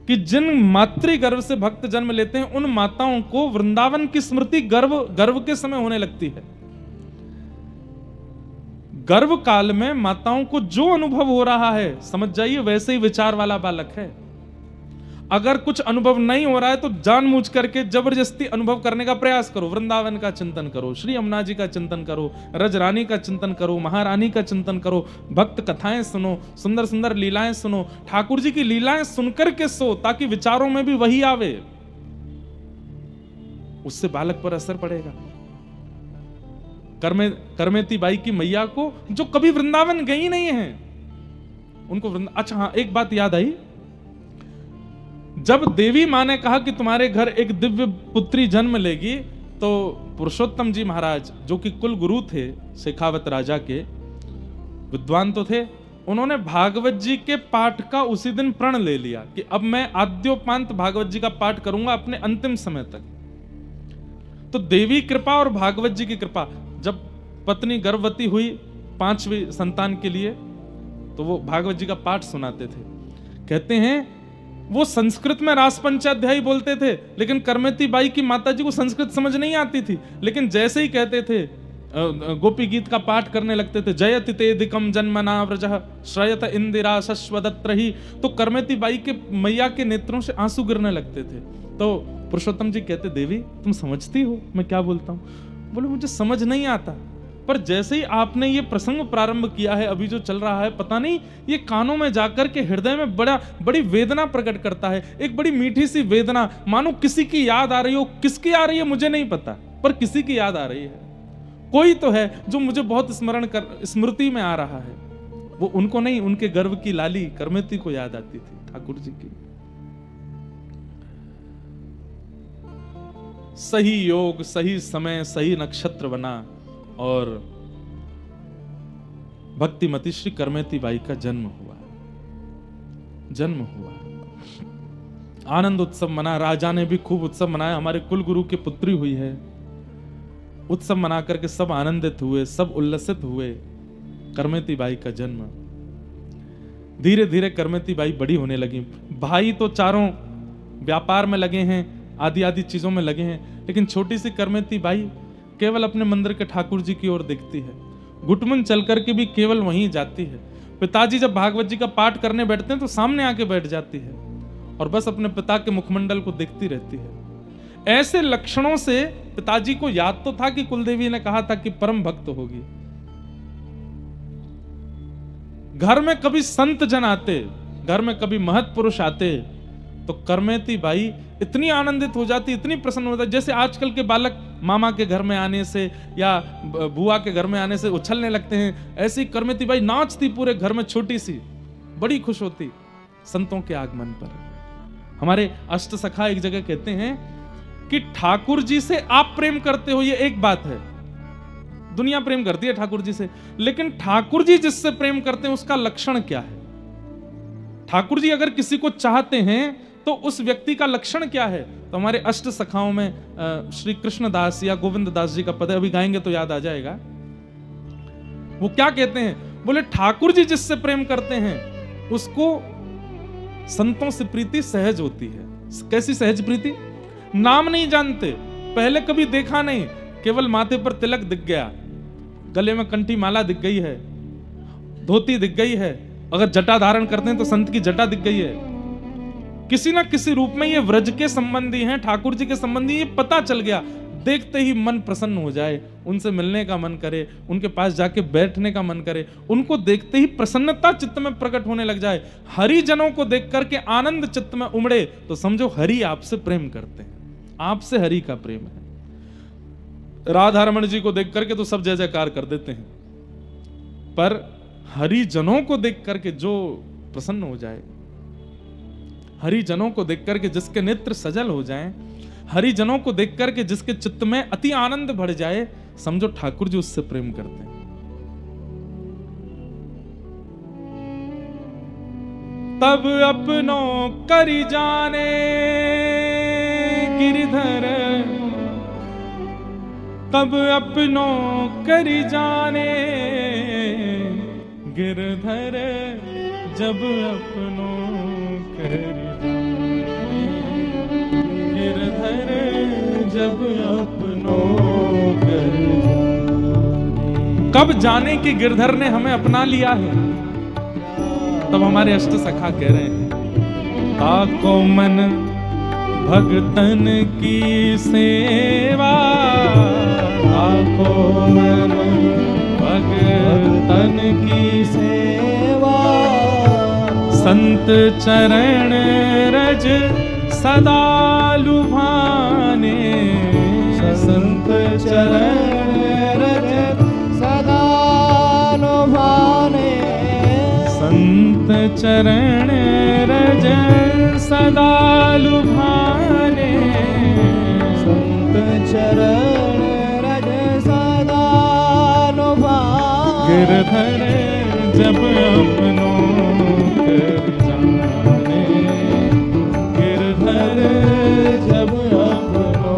कि जिन मातृ गर्भ से भक्त जन्म लेते हैं, उन माताओं को वृंदावन की स्मृति गर्भ के समय होने लगती है। गर्भ काल में माताओं को जो अनुभव हो रहा है, समझ जाइए वैसे ही विचार वाला बालक है। अगर कुछ अनुभव नहीं हो रहा है तो जानबूझ करके जबरदस्ती अनुभव करने का प्रयास करो। वृंदावन का चिंतन करो, श्री यमुना जी का चिंतन करो, रजरानी का चिंतन करो, महारानी का चिंतन करो, भक्त कथाएं सुनो, सुंदर सुंदर लीलाएं सुनो। ठाकुर जी की लीलाएं सुनकर के सो, ताकि विचारों में भी वही आवे, उससे बालक पर असर पड़ेगा। करमेती बाई की मैया को, जो कभी वृंदावन गई नहीं है, उनको अच्छा हाँ, एक बात याद आई। जब देवी माँ ने कहा कि तुम्हारे घर एक दिव्य पुत्री जन्म लेगी, तो पुरुषोत्तम जी महाराज, जो कि कुल गुरु थे शेखावत राजा के, विद्वान तो थे, उन्होंने भागवत जी के पाठ का उसी दिन प्रण ले लिया कि अब मैं आद्योपांत भागवत जी का पाठ करूंगा अपने अंतिम समय तक। तो देवी कृपा और भागवत जी की कृपा, जब पत्नी गर्भवती हुई 5वीं संतान के लिए, तो वो भागवत जी का पाठ सुनाते थे। कहते हैं वो संस्कृत में रास पंचाध्यायी बोलते थे, लेकिन करमेती बाई की माताजी को संस्कृत समझ नहीं आती थी, लेकिन जैसे ही कहते थे गोपी गीत का पाठ करने लगते थे, जयति तेदिकम जन्मना व्रजः श्रयत इंदिरा शश्वदत्रहि, तो करमेती बाई के मैया के नेत्रों से आंसू गिरने लगते थे। तो पुरुषोत्तम जी कहते, देवी तुम समझती हो मैं क्या बोलता हूँ? बोले मुझे समझ नहीं आता, पर जैसे ही आपने ये प्रसंग प्रारंभ किया है, अभी जो चल रहा है, पता नहीं ये कानों में जाकर के हृदय में बड़ी वेदना प्रकट करता है, एक बड़ी मीठी सी वेदना, मानो किसी की याद आ रही हो। किसकी आ रही है मुझे नहीं पता, पर किसी की याद आ रही है। कोई तो है जो मुझे बहुत स्मृति में आ रहा है। वो उनको नहीं, उनके गर्भ की लाली करमेती को याद आती थी, ठाकुर जी की। सही योग, सही समय, सही नक्षत्र बना और भक्तिमती श्री करमेती बाई का जन्म हुआ। आनंद उत्सव मना, राजा ने भी खूब उत्सव मनाया। हमारे कुल गुरु की पुत्री हुई है, उत्सव मना करके सब आनंदित हुए, सब उल्लसित हुए। करमेती बाई का जन्म। धीरे धीरे करमेती बाई बड़ी होने लगी। भाई तो चारों व्यापार में लगे हैं, आदि आदि चीजों में लगे हैं, लेकिन छोटी सी करमेती बाई केवल अपने मंदिर के ठाकुर जी की ओर देखती है, घुटमुन चल करके भी केवल वहीं जाती है। पिताजी जब भागवत जी का पाठ करने बैठते हैं तो सामने आके बैठ जाती है और बस अपने पिता के मुखमंडल को देखती रहती है। ऐसे लक्षणों से पिताजी को याद तो था कि कुलदेवी ने कहा था कि परम भक्त होगी। घर में कभी संत जन आते, घर में कभी महत पुरुष आते, तो करमेती बाई इतनी आनंदित हो जाती, इतनी प्रसन्न हो जाती, जैसे आजकल के बालक मामा के घर में आने से या बुआ के घर में आने से उछलने लगते हैं, ऐसी करमेती बाई नाचती पूरे घर में, छोटी सी, बड़ी खुश होती संतों के आगमन पर। हमारे अष्ट सखा एक जगह कहते हैं कि ठाकुर जी से आप प्रेम करते हो, ये एक बात है, दुनिया प्रेम करती है ठाकुर जी से, लेकिन ठाकुर जी जिससे प्रेम करते हैं उसका लक्षण क्या है? ठाकुर जी अगर किसी को चाहते हैं तो उस व्यक्ति का लक्षण क्या है? तो हमारे अष्ट सखाओं में श्री कृष्ण दास या गोविंद दास जी का पद है, अभी गाएंगे तो याद आ जाएगा। वो क्या कहते हैं? बोले ठाकुर जी जिससे प्रेम करते हैं उसको संतों से प्रीति सहज होती है। कैसी सहज प्रीति? नाम नहीं जानते, पहले कभी देखा नहीं, केवल माथे पर तिलक दिख गया, गले में कंठी माला दिख गई है, धोती दिख गई है, अगर जटा धारण करते हैं तो संत की जटा दिख गई है, किसी ना किसी रूप में ये व्रज के संबंधी हैं, ठाकुर जी के संबंधी, ये पता चल गया। देखते ही मन प्रसन्न हो जाए, उनसे मिलने का मन करे, उनके पास जाके बैठने का मन करे, उनको देखते ही प्रसन्नता चित्त में प्रकट होने लग जाए। हरिजनों को देख करके आनंद चित्त में उमड़े तो समझो हरि आपसे प्रेम करते हैं, आपसे हरि का प्रेम है। राधा रमण जी को देख करके तो सब जय जयकार कर देते हैं, पर हरिजनों को देख करके जो प्रसन्न हो जाए, हरिजनों को देख करके जिसके नेत्र सजल हो जाएं, हरिजनों को देख करके जिसके चित्त में अति आनंद बढ़ जाए, समझो ठाकुर जी उससे प्रेम करते हैं। तब अपनों करी जाने गिरधर, तब अपनों करी जाने गिरधर, जब अपनों करी गिरधर, जब अपनों करी। कब जाने कि गिरधर ने हमें अपना लिया है? तब हमारे अष्ट सखा कह रहे हैं, ताको मन भगतन की सेवा, ताको मन भगतन की सेवा, संत चरण रज सदा लुभाने, संत चरण रज सदा लुभाने, संत चरण रज सदा लुभाने, संत चरण रज सदा लुभाने, गिरधर जब अपनों कर जाने, गिरधर जब अपनों।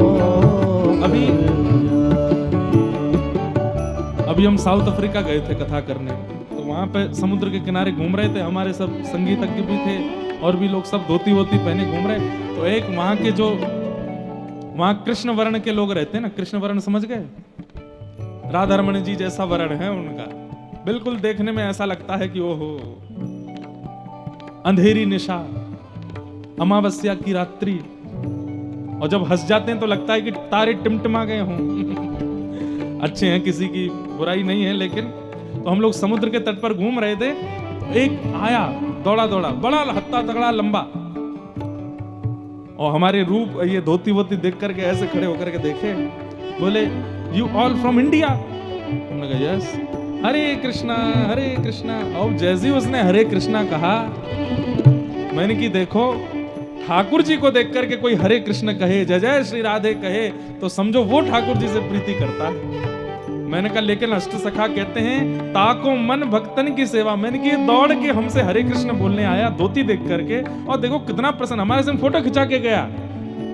अभी हम साउथ अफ्रीका गए थे कथा करने, तो वहां वहां पे समुद्र के किनारे घूम रहे थे, हमारे सब संगीतज्ञ भी थे और भी लोग सब धोती वोती पहने घूम रहे। तो एक वहां के जो वहां कृष्ण वर्ण के लोग रहते हैं ना, कृष्ण वर्ण समझ गए, राधा रमण जी जैसा वर्ण है उनका, बिल्कुल देखने में ऐसा लगता है कि ओहो, अंधेरी निशा, अमावस्या की रात्रि, और जब हंस जाते हैं तो लगता है कि तारे टिमटिमा गए हों। अच्छे हैं, किसी की बुराई नहीं है, लेकिन तो हम लोग समुद्र के तट पर घूम रहे थे, तो एक आया दौड़ा दौड़ा, बड़ा हत्ता तगड़ा लंबा, और हमारे रूप ये धोती वोती देख करके ऐसे खड़े होकर के देखे, बोले यू ऑल फ्रॉम इंडिया? हमने कहा यस। हरे कृष्णा। और जैसे उसने हरे कृष्णा कहा, मैंने कि देखो ठाकुर जी को देख करके कोई हरे कृष्ण कहे, जय जय श्री राधे कहे, तो समझो वो ठाकुर जी से प्रीति करता है। मैंने कहा लेकिन अष्ट सखा कहते हैं ताको मन भक्तन की सेवा। मैंने कि दौड़ के हमसे हरे कृष्ण बोलने आया धोती देख करके, और देखो कितना प्रसन्न, हमारे से फोटो खिंचा के गया।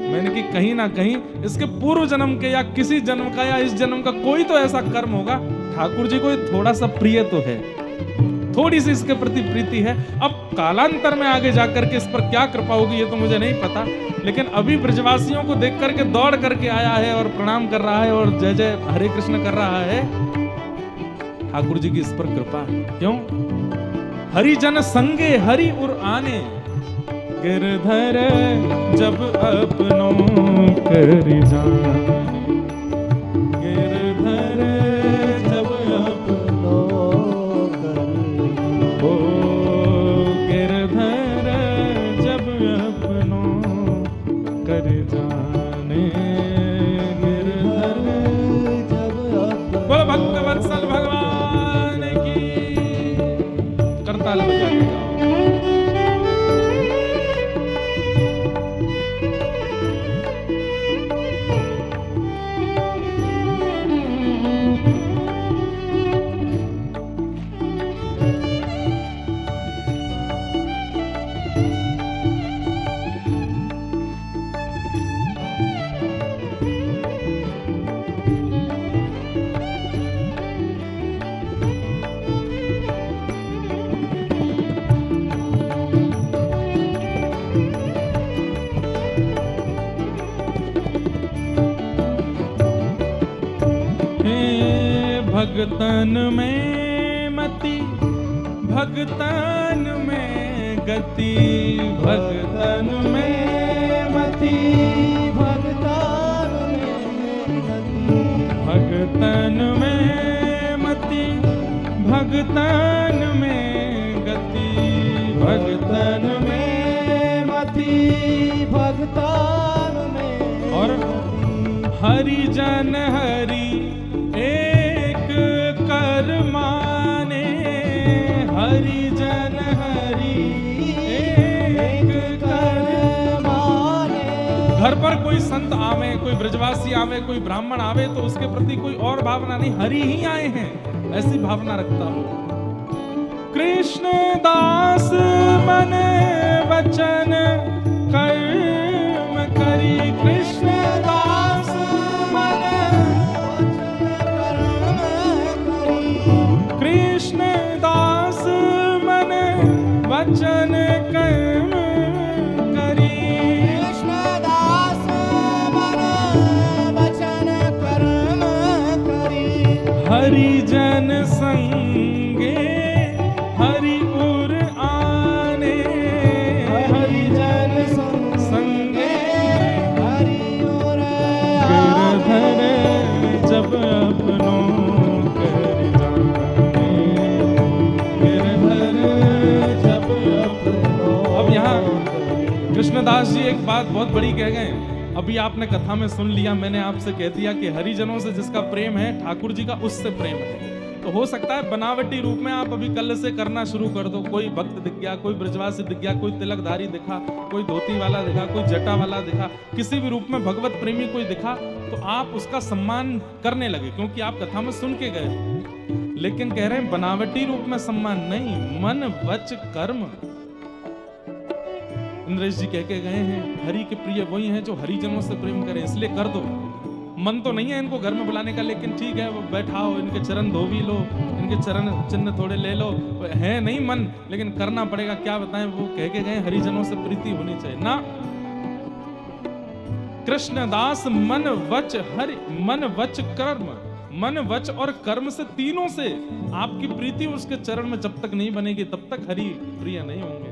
मैंने कि कहीं ना कहीं इसके पूर्व जन्म के या किसी जन्म का या इस जन्म का कोई तो ऐसा कर्म होगा, ठाकुर जी को थोड़ा सा प्रिय तो है, थोड़ी सी इसके प्रति प्रीति है। अब कालांतर में आगे जाकर के इस पर क्या कृपा होगी ये तो मुझे नहीं पता, लेकिन अभी ब्रजवासियों को देख करके दौड़ करके आया है और प्रणाम कर रहा है और जय जय हरे कृष्ण कर रहा है। ठाकुर जी की इस पर कृपा है। क्यों? हरिजन संगे हरि उर आने, गिरधर जब अपनों कर जाने, गिरधर जब अपनों कर, ओ गिरधर जब अपनों कर जाने, गिरधर जब अपनों। बोलो भक्त वत्सल भगवान की। करताल बजा के जाओ। भगतन में मति, भगतन में गति, भगतन में मति, भगतन में गति, भगतन में मति, भगतन में गति, भगतन में मति, भगतन में। और हरिजन हरि कर माने, हरिजन हरि एक कर माने। घर पर कोई संत आवे, कोई ब्रजवासी आवे, कोई ब्राह्मण आवे तो उसके प्रति कोई और भावना नहीं, हरि ही आए हैं ऐसी भावना रखता हूं। कृष्ण दास मन वचन कर्म करी, कृष्ण दास मन वचन कर्म करी, कृष्णदास मन वचन कर्म करी। हरिजन संगे हरि उर आने, हरिजन संगे हरि उर आने, गिरधर जब अपनों कर जाने, गिरधर जब अपनों। अब यहाँ कृष्णदास जी एक बात बहुत बड़ी कह गए। अभी आपने कथा में सुन लिया, मैंने आपसे कह दिया कि हरिजनों से जिसका प्रेम है ठाकुर जी का उससे प्रेम है। तो हो सकता है बनावटी रूप में आप अभी कल से करना शुरू कर दो। कोई भक्त दिख गया, कोई ब्रजवासी दिख गया, कोई तिलकधारी दिखा, कोई धोती वाला दिखा, कोई जटा वाला दिखा, किसी भी रूप में भगवत प्रेमी कोई दिखा तो आप उसका सम्मान करने लगे क्योंकि आप कथा में सुन के गए। लेकिन कह रहे हैं बनावटी रूप में सम्मान नहीं, मन वच कर्म। इंद्रेश जी कह के गए हैं हरि के प्रिय वही हैं जो हरिजनों से प्रेम करें, इसलिए कर दो। मन तो नहीं है इनको घर में बुलाने का, लेकिन ठीक है वो बैठाओ, इनके चरण धो भी लो, इनके चरण चिन्ह थोड़े ले लो, है नहीं मन, लेकिन करना पड़ेगा। क्या बताएं, वो कह के गए हरिजनों से प्रीति होनी चाहिए ना। कृष्णदास मन वच कर्म, मन वच और कर्म से, तीनों से आपकी प्रीति उसके चरण में जब तक नहीं बनेगी तब तक हरि प्रिय नहीं होंगे।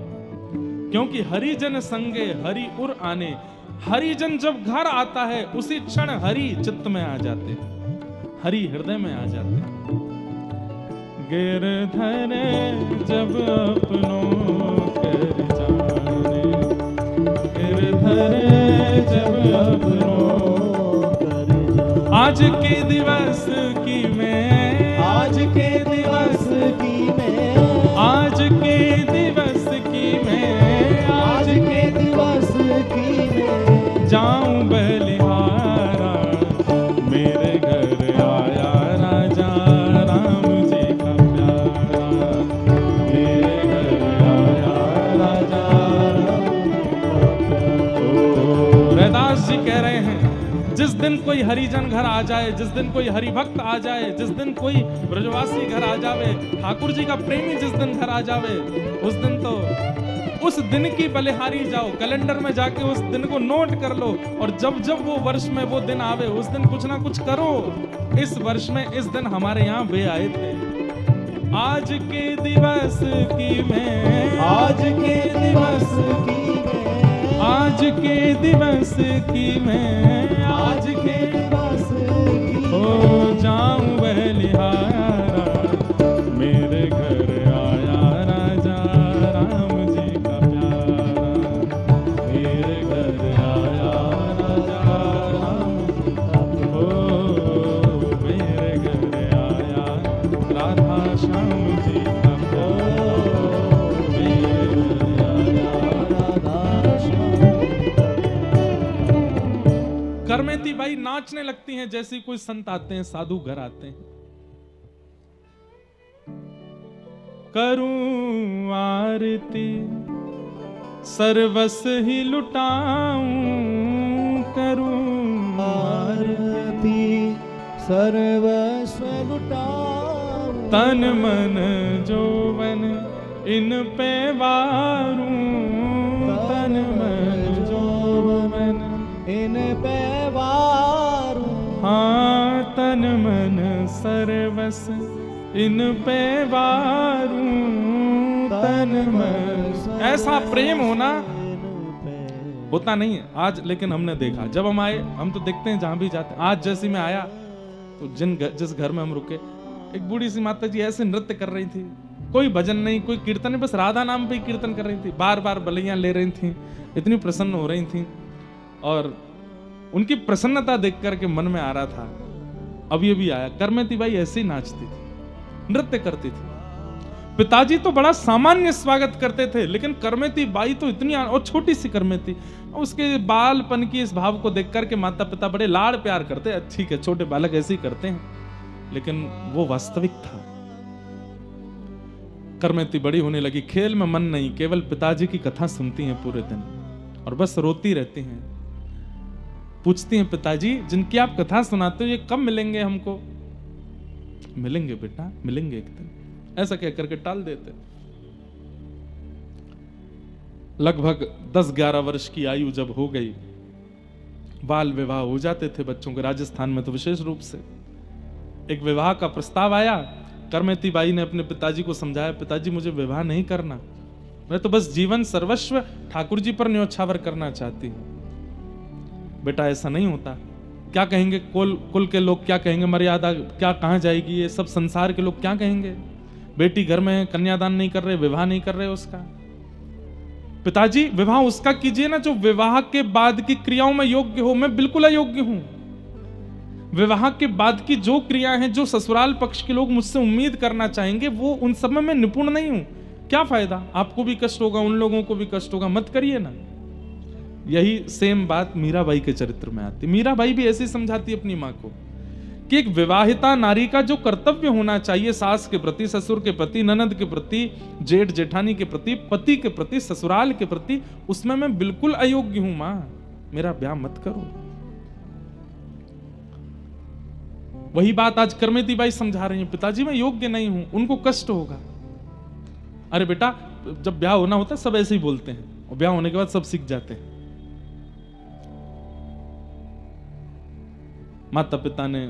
क्योंकि हरिजन संगे हरि उर आने, हरिजन जब घर आता है उसी क्षण हरि चित्त में आ जाते, हरि हृदय में आ जाते। गिरधर जब अपनों कर जाने, गिरधर जब अपनों कर जाने। आज के दिवस की मैं, आज के दिवस की मैं, आज के दिवस की मैं, आज के दिवस की मैं, जाऊं बलिहारा, मेरे घर आया राजा राम जी का प्यारा, मेरे घर आया राजा राम जी का प्यारा। रैदास जी कह रहे हैं, जिस दिन कोई हरिजन घर आ जाए, जिस दिन कोई हरिभक्त आ जाए, जिस दिन कोई ब्रजवासी घर आ जावे, ठाकुर जी का प्रेमी जिस दिन घर आ जावे, उस दिन तो उस दिन की बलिहारी जाओ, कैलेंडर में जाके उस दिन को नोट कर लो, और जब जब वो वर्ष में वो दिन आवे उस दिन कुछ ना कुछ करो। इस वर्ष में इस दिन हमारे यहाँ वे आए थे। आज के दिवस की मैं, आज के दिवस की मैं, आज के दिवस की मैं, आज के दिवस की हो जाऊं बलिहारा, मेरे घर आया राजा राम जी का प्यारा, मेरे घर आया राजा राम जी का प्यारा, हो मेरे घर आया राधा श्याम जी का प्यारा, मेरे घर आया राधा श्याम। करमेती बाई नाचने लगती हैं जैसे कोई संत आते हैं, साधु घर आते हैं। करूं आरती सर्वस ही लुटाऊं, करूं आरती सर्वस्व लुटाऊं, तन मन जोवन इन पे वारूं, तन मन जोवन इन पे वारूं, हाँ तन मन सर्वस इन पे वारूं, तन मन। ऐसा प्रेम होना होता नहीं है आज, लेकिन हमने देखा जब हम आए, हम तो देखते हैं जहां भी जाते हैं। आज जैसे मैं आया तो जिस घर में हम रुके, एक बूढ़ी सी माता जी ऐसे नृत्य कर रही थी, कोई भजन नहीं, कोई कीर्तन नहीं, बस राधा नाम पे ही कीर्तन कर रही थी, बार बार बलियां ले रही थी, इतनी प्रसन्न हो रही थी, और उनकी प्रसन्नता देख करके मन में आ रहा था अभी अभी आया। करमेती बाई ऐसे ही नाचती थी, नृत्य करती थी। पिताजी तो बड़ा सामान्य स्वागत करते थे, लेकिन करमेती बाई तो इतनी, और छोटी सी करमेती, उसके बालपन की इस भाव को देख करके माता पिता बड़े लाड़ प्यार करते। ठीक है, छोटे बालक ऐसे ही करते हैं, लेकिन वो वास्तविक था। करमेती बड़ी होने लगी, खेल में मन नहीं, केवल पिताजी की कथा सुनती हैं पूरे दिन और बस रोती रहती हैं। पूछती हैं, पिताजी जिनकी आप कथा सुनाते हो ये कब मिलेंगे हमको? मिलेंगे बेटा, मिलेंगे एक दिन, ऐसा कह करके टाल देते। लगभग 10-11 वर्ष की आयु जब हो गई, बाल विवाह हो जाते थे बच्चों के। राजस्थान में तो विशेष रूप से एक विवाह का प्रस्ताव आया। करमेती बाई ने अपने पिताजी को समझाया, पिताजी मुझे विवाह नहीं करना, मैं तो बस जीवन सर्वस्व ठाकुर जी पर न्योछावर करना चाहती हूँ। बेटा ऐसा नहीं होता, क्या कहेंगे कुल के लोग, क्या कहेंगे, मर्यादा क्या कहाँ जाएगी, ये सब संसार के लोग क्या कहेंगे, बेटी घर में है, कन्यादान नहीं कर रहे, विवाह नहीं कर रहे उसका। पिताजी विवाह उसका कीजिए ना जो विवाह के बाद की क्रियाओं में योग्य हो, मैं बिल्कुल अयोग्य हूं। विवाह के बाद की जो क्रियाएं हैं, जो ससुराल पक्ष के लोग मुझसे उम्मीद करना चाहेंगे, वो उन सब में मैं निपुण नहीं हूं। क्या फायदा, आपको भी कष्ट होगा, उन लोगों को भी कष्ट होगा, मत करिए ना। यही सेम बात मीराबाई के चरित्र में आती। मीराबाई भी ऐसे समझाती अपनी मां को कि एक विवाहिता नारी का जो कर्तव्य होना चाहिए सास के प्रति, ससुर के प्रति, ननद के प्रति, जेठ जेठानी के प्रति, पति के प्रति, ससुराल के प्रति, उसमें मैं बिल्कुल अयोग्य हूं। मां मेरा ब्याह मत करो। वही बात आज करमेती बाई समझा रही हैं, पिताजी मैं योग्य नहीं हूं, उनको कष्ट होगा। अरे बेटा, जब ब्याह होना होता है सब ऐसे ही बोलते हैं, और ब्याह होने के बाद सब सीख जाते हैं। माता पिता ने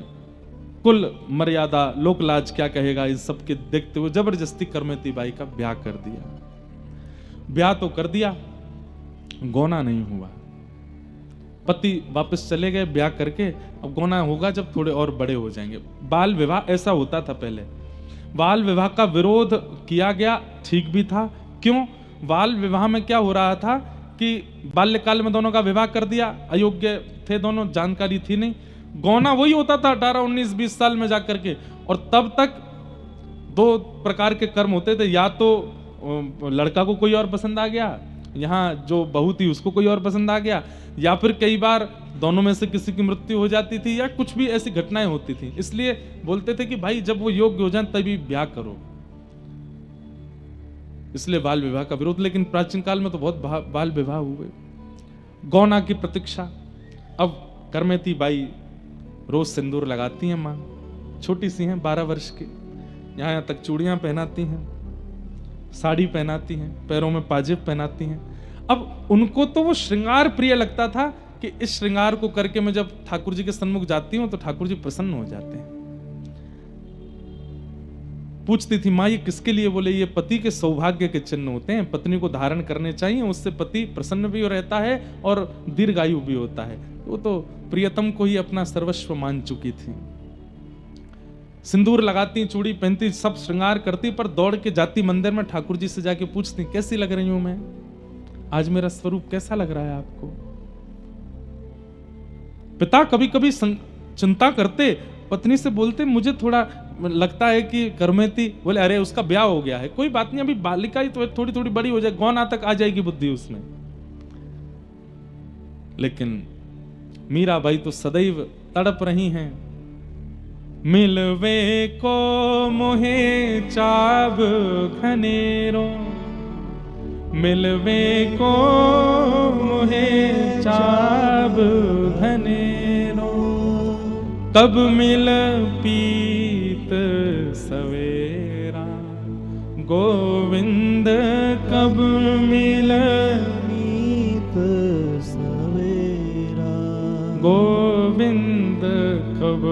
कुल मर्यादा, लोक लाज क्या कहेगा, इस सब के देखते हुए जबरदस्ती करमेती बाई का ब्याह कर दिया। ब्याह तो कर दिया, गौना नहीं हुआ। पति वापस चले गए ब्याह करके, अब गौना होगा जब थोड़े और बड़े हो जाएंगे। बाल विवाह ऐसा होता था पहले, बाल विवाह का विरोध किया गया, ठीक भी था। क्यों? बाल विवाह में क्या हो रहा था कि बाल्यकाल में दोनों का विवाह कर दिया, अयोग्य थे दोनों, जानकारी थी नहीं। गौना वही होता था 18, 19, 20 साल में जाकर के, और तब तक दो प्रकार के कर्म होते थे, या तो लड़का को कोई और पसंद आ गया, यहाँ जो बहू थी उसको कोई और पसंद आ गया, या फिर कई बार दोनों में से किसी की मृत्यु हो जाती थी, या कुछ भी ऐसी घटनाएं होती थी। इसलिए बोलते थे कि भाई जब वो योग्य हो जाए तभी ब्याह करो, इसलिए बाल विवाह का विरोध। लेकिन प्राचीन काल में तो बहुत बाल विवाह हुए। गौना की प्रतीक्षा। अब करमेती बाई रोज सिंदूर लगाती हैं, मां छोटी सी हैं 12 वर्ष की, यहाँ तक चूड़ियां पहनाती हैं, साड़ी पहनाती हैं, पैरों में पाजेब पहनाती हैं। अब उनको तो वो श्रृंगार प्रिय लगता था कि इस श्रृंगार को करके मैं जब ठाकुर जी के सन्मुख जाती हूं तो ठाकुर जी प्रसन्न हो जाते हैं। पूछती थी माँ ये किसके लिए? बोले ये पति के सौभाग्य के चिन्ह होते हैं, पत्नी को धारण करने चाहिए, उससे पति प्रसन्न भी रहता है और दीर्घायु भी होता है। वो तो प्रियतम को ही अपना सर्वस्व मान चुकी थी। सिंदूर लगाती, चूड़ी पहनती, सब श्रृंगार करती, पर दौड़ के जाती मंदिर में, ठाकुर जी से जाके पूछती कैसी लग रही हूं मैं, आज मेरा स्वरूप कैसा लग रहा है आपको? पिता कभी कभी चिंता करते, पत्नी से बोलते मुझे थोड़ा लगता है कि करमेती, बोले अरे उसका ब्याह हो गया है, कोई बात नहीं, अभी बालिका ही तो थोड़ी थोड़ी बड़ी हो जाए, गौना तक आ जाएगी बुद्धि उसमें। लेकिन मीराबाई तो सदैव तड़प रही हैं, मिलवे को मोहे चाब घनेरो, मिलवे को मोहे चाब घनेरो, कब मिल पीत सवेरा, गोविंद कब मिल पीत सवेरा, गोविंद कब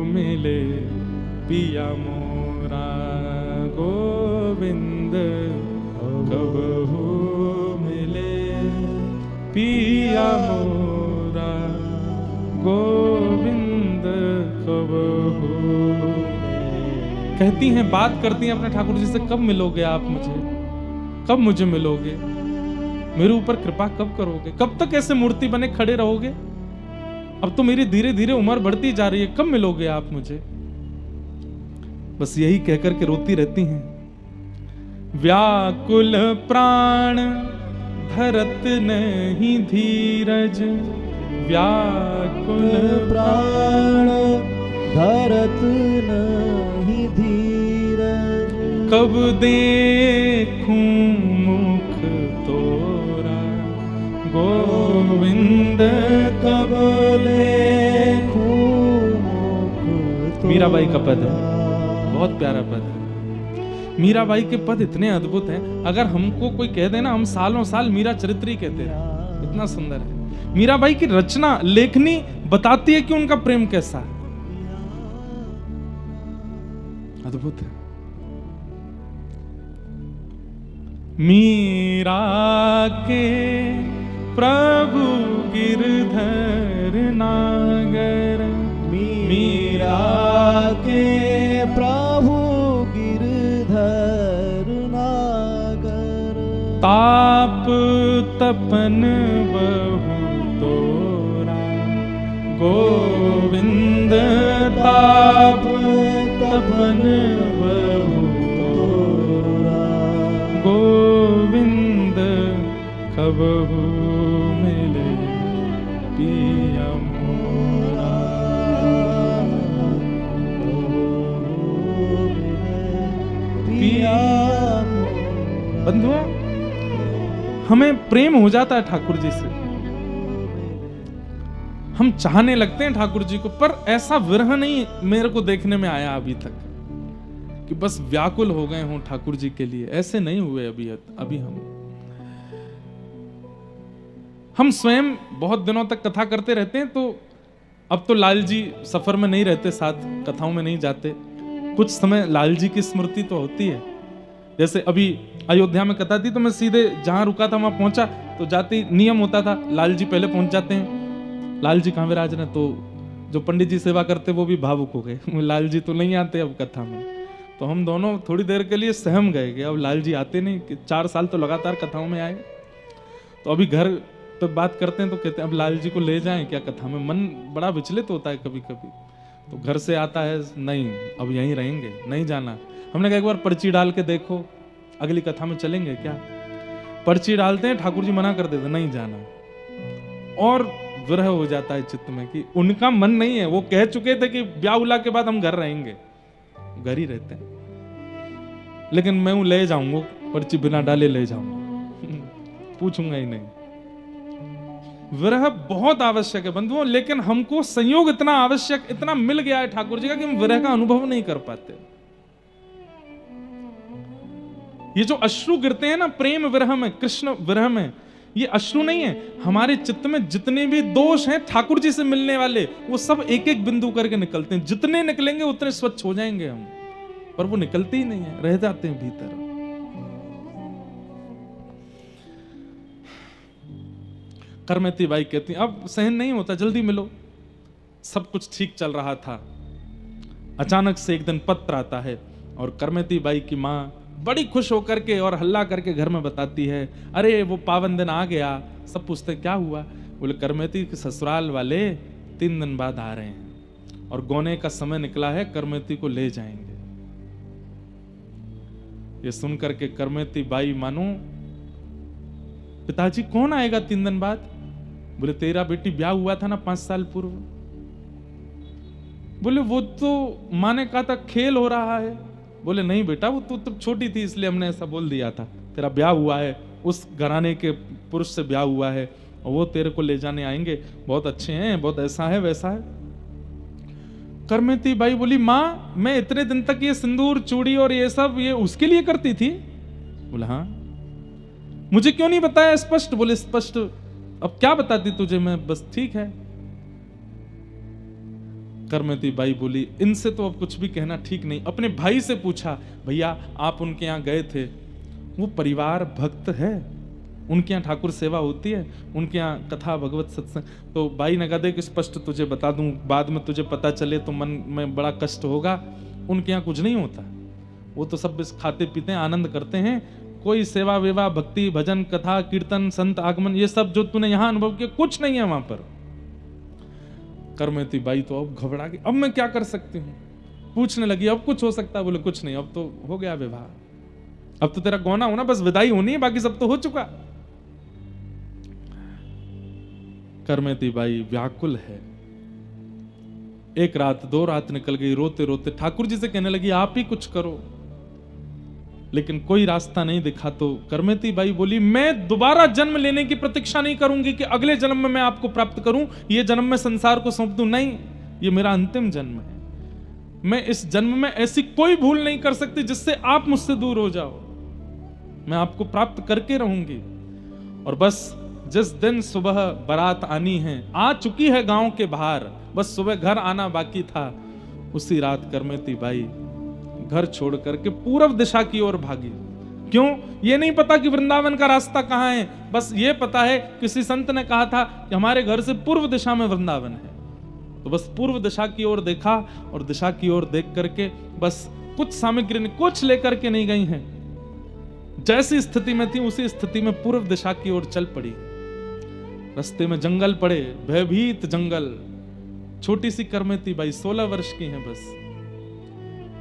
मिले पिया मोरा, गोविंद कब मिले पिया मोरा, गोविंद कब। कहती हैं, बात करती हैं अपने ठाकुर जी से, कब मिलोगे आप मुझे, कब मुझे मिलोगे, मेरे ऊपर कृपा कब करोगे, कब तक ऐसे मूर्ति बने खड़े रहोगे, अब तो मेरी धीरे धीरे उम्र बढ़ती जा रही है, कब मिलोगे आप मुझे। बस यही कहकर के रोती रहती हैं। व्याकुल प्राण धरत नहीं धीरज, व्याकुल प्राण धरत नहीं धीरज, कब देखूं मुख तोरा, गोविंद कब देखूं मुख तोरा। मीराबाई का पद है, बहुत प्यारा पद है। मीराबाई के पद इतने अद्भुत हैं, अगर हमको कोई कह देना हम सालों साल मीरा चरित्र ही कहते हैं, इतना सुंदर है। मीराबाई की रचना, लेखनी बताती है कि उनका प्रेम कैसा है, अद्भुत है। मीरा के प्रभु गिरधर नागर, मीरा के प्रभु गिरधर नागर, ताप तपन बहु तोरा, गोविंद ताप तपन बहु तोरा, गोविंद कबहु मिले पिया मोरा, पिया। बंधुओं, हमें प्रेम हो जाता है ठाकुर जी से, हम चाहने लगते हैं ठाकुर जी को, पर ऐसा विरह नहीं मेरे को देखने में आया अभी तक कि बस व्याकुल हो गए हों ठाकुर जी के लिए। ऐसे नहीं हुए अभी हम स्वयं बहुत दिनों तक कथा करते रहते हैं, तो अब तो लाल जी सफर में नहीं रहते, साथ कथाओं में नहीं जाते। कुछ समय लाल जी की स्मृति तो होती है। जैसे अभी अयोध्या में कथा थी तो मैं सीधे जहां रुका था वहां पहुंचा, तो जाते ही नियम होता था लाल जी पहले पहुंच जाते हैं। लाल जी कहाँ विराज रहे, तो जो पंडित जी सेवा करते वो भी भावुक हो गए, लाल जी तो नहीं आते अब कथा में। तो हम दोनों थोड़ी देर के लिए सहम गए कि अब लाल जी आते नहीं, कि 4 साल तो लगातार कथाओं में आए। तो अभी घर तो बात करते हैं तो कहते हैं अब लाल जी को ले जाएं क्या कथा में। मन बड़ा विचलित होता है कभी कभी। तो घर से आता है, नहीं अब यहीं रहेंगे, नहीं जाना। हमने कहा एक बार पर्ची डाल के देखो, अगली कथा में चलेंगे क्या। पर्ची डालते हैं, ठाकुर जी मना कर देते नहीं जाना। और विरह हो जाता है चित्त में कि उनका मन नहीं है, वो कह चुके थे कि ब्याह उला के बाद हम घर रहेंगे, घर ही रहते हैं। लेकिन मैं हूं ले जाऊंगा, पर्ची बिना डाले ले जाऊंगा, पूछूंगा ही नहीं। विरह बहुत आवश्यक है बंधुओं, लेकिन हमको संयोग इतना आवश्यक, इतना मिल गया है ठाकुर जी का कि हम विरह का अनुभव नहीं कर पाते। ये जो अश्रु गिरते हैं ना प्रेम विरह में, कृष्ण विरह में, ये अश्रु नहीं है। हमारे चित्त में जितने भी दोष हैं ठाकुर जी से मिलने वाले, वो सब एक एक बिंदु करके निकलते हैं। जितने निकलेंगे उतने स्वच्छ हो जाएंगे हम, पर वो निकलते ही नहीं है, रह जाते हैं भीतर। करमती बाई कहती अब सहन नहीं होता, जल्दी मिलो। सब कुछ ठीक चल रहा था, अचानक से एक दिन पत्र आता है और करमती बाई की माँ बड़ी खुश होकर के और हल्ला करके घर में बताती है, अरे वो पावन दिन आ गया। सब पूछते क्या हुआ। बोले करमती के ससुराल वाले 3 दिन बाद आ रहे हैं और गोने का समय निकला है, करमती को ले जाएंगे। ये सुन करके करमती बाई मानो, पिताजी कौन आएगा 3 दिन बाद। बोले तेरा बेटी ब्याह हुआ था ना 5 साल पूर्व। बोले वो तो माँ ने कहा था खेल हो रहा है। बोले नहीं बेटा, वो तो तब छोटी थी इसलिए हमने ऐसा बोल दिया था। तेरा ब्याह हुआ है, उस घराने के पुरुष से ब्याह हुआ है और वो तेरे को ले जाने आएंगे, बहुत अच्छे हैं, बहुत ऐसा है वैसा है। करमती बाई बोली माँ मैं इतने दिन तक ये सिंदूर चूड़ी और ये सब ये उसके लिए करती थी। बोला हाँ, मुझे क्यों नहीं बताया स्पष्ट। बोले स्पष्ट अब क्या बताती तुझे मैं, बस ठीक है। करमती बाई बोली इनसे तो अब कुछ भी कहना ठीक नहीं। अपने भाई से पूछा, भैया आप उनके यहाँ गए थे, वो परिवार भक्त है, उनके यहाँ ठाकुर सेवा होती है, उनके यहाँ कथा भगवत सत्संग। तो बाई ने कहा देख स्पष्ट तुझे बता दूं, बाद में तुझे पता चले तो मन में बड़ा कष्ट होगा। उनके यहाँ कुछ नहीं होता, वो तो सब खाते पीते हैं, आनंद करते हैं। कोई सेवा वेवा भक्ति भजन कथा कीर्तन संत आगमन ये सब जो तूने यहाँ अनुभव किया कुछ नहीं है वहां पर। करमती बाई तो अब घबरा गई, अब मैं क्या कर सकती हूँ। पूछने लगी अब कुछ हो सकता है। बोले कुछ नहीं, अब तो हो गया विवाह, अब तो तेरा गौना होना, बस विदाई होनी है, बाकी सब तो हो चुका। करमती बाई व्याकुल है। 1 रात 2 रात निकल गई, रोते रोते ठाकुर जी से कहने लगी आप ही कुछ करो, लेकिन कोई रास्ता नहीं दिखा। तो करमती बाई बोली मैं दोबारा जन्म लेने की प्रतीक्षा नहीं करूंगी कि अगले जन्म में मैं आपको प्राप्त करूं, ये जन्म में संसार को सौंप दूं, नहीं, ये मेरा अंतिम जन्म है। मैं इस जन्म में ऐसी कोई भूल नहीं कर सकती जिससे आप मुझसे दूर हो जाओ। मैं आपको प्राप्त करके रहूंगी। और बस जिस दिन सुबह बारात आनी है, आ चुकी है गांव के बाहर, बस सुबह घर आना बाकी था, उसी रात करमती बाई घर छोड़ करके पूर्व दिशा की ओर भागी। क्यों, ये नहीं पता कि वृंदावन का रास्ता कहां है, बस ये पता है किसी संत ने कहा था कि हमारे घर से पूर्व दिशा में वृंदावन है। तो बस पूर्व दिशा की ओर देखा और दिशा की ओर देख करके बस कुछ सामग्री कुछ लेकर के नहीं गई हैं, जैसी स्थिति में थी उसी स्थिति में पूर्व दिशा की ओर चल पड़ी। रास्ते में जंगल पड़े, भयभीत जंगल। छोटी सी करमती बाई 16 वर्ष की हैं, बस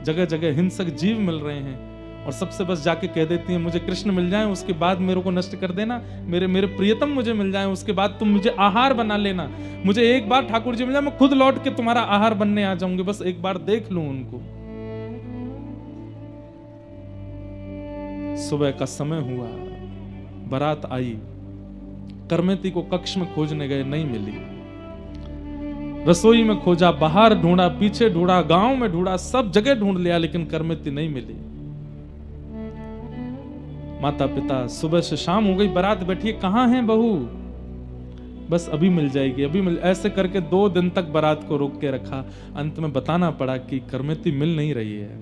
जगह जगह हिंसक जीव मिल रहे हैं और सबसे बस जाके कह देती हैं मुझे कृष्ण मिल जाए, उसके बाद मेरे को नष्ट कर देना, मेरे प्रियतम मुझे मिल जाए, उसके बाद तुम मुझे आहार बना लेना, मुझे एक बार ठाकुर जी मिल जाए, मैं खुद लौट के तुम्हारा आहार बनने आ जाऊंगी, बस एक बार देख लूं उनको। सुबह का समय हुआ, बारात आई, करमती को कक्ष में खोजने गए, नहीं मिली। रसोई में खोजा, बाहर ढूंढा, पीछे ढूंढा, गांव में ढूंढा, सब जगह ढूंढ लिया, लेकिन करमेती नहीं मिली। माता पिता, सुबह से शाम हो गई, बारात बैठी है, कहां है बहू? बस अभी मिल जाएगी, अभी मिल। ऐसे करके 2 दिन तक बारात को रोक के रखा। अंत में बताना पड़ा कि करमेती मिल नहीं रही है।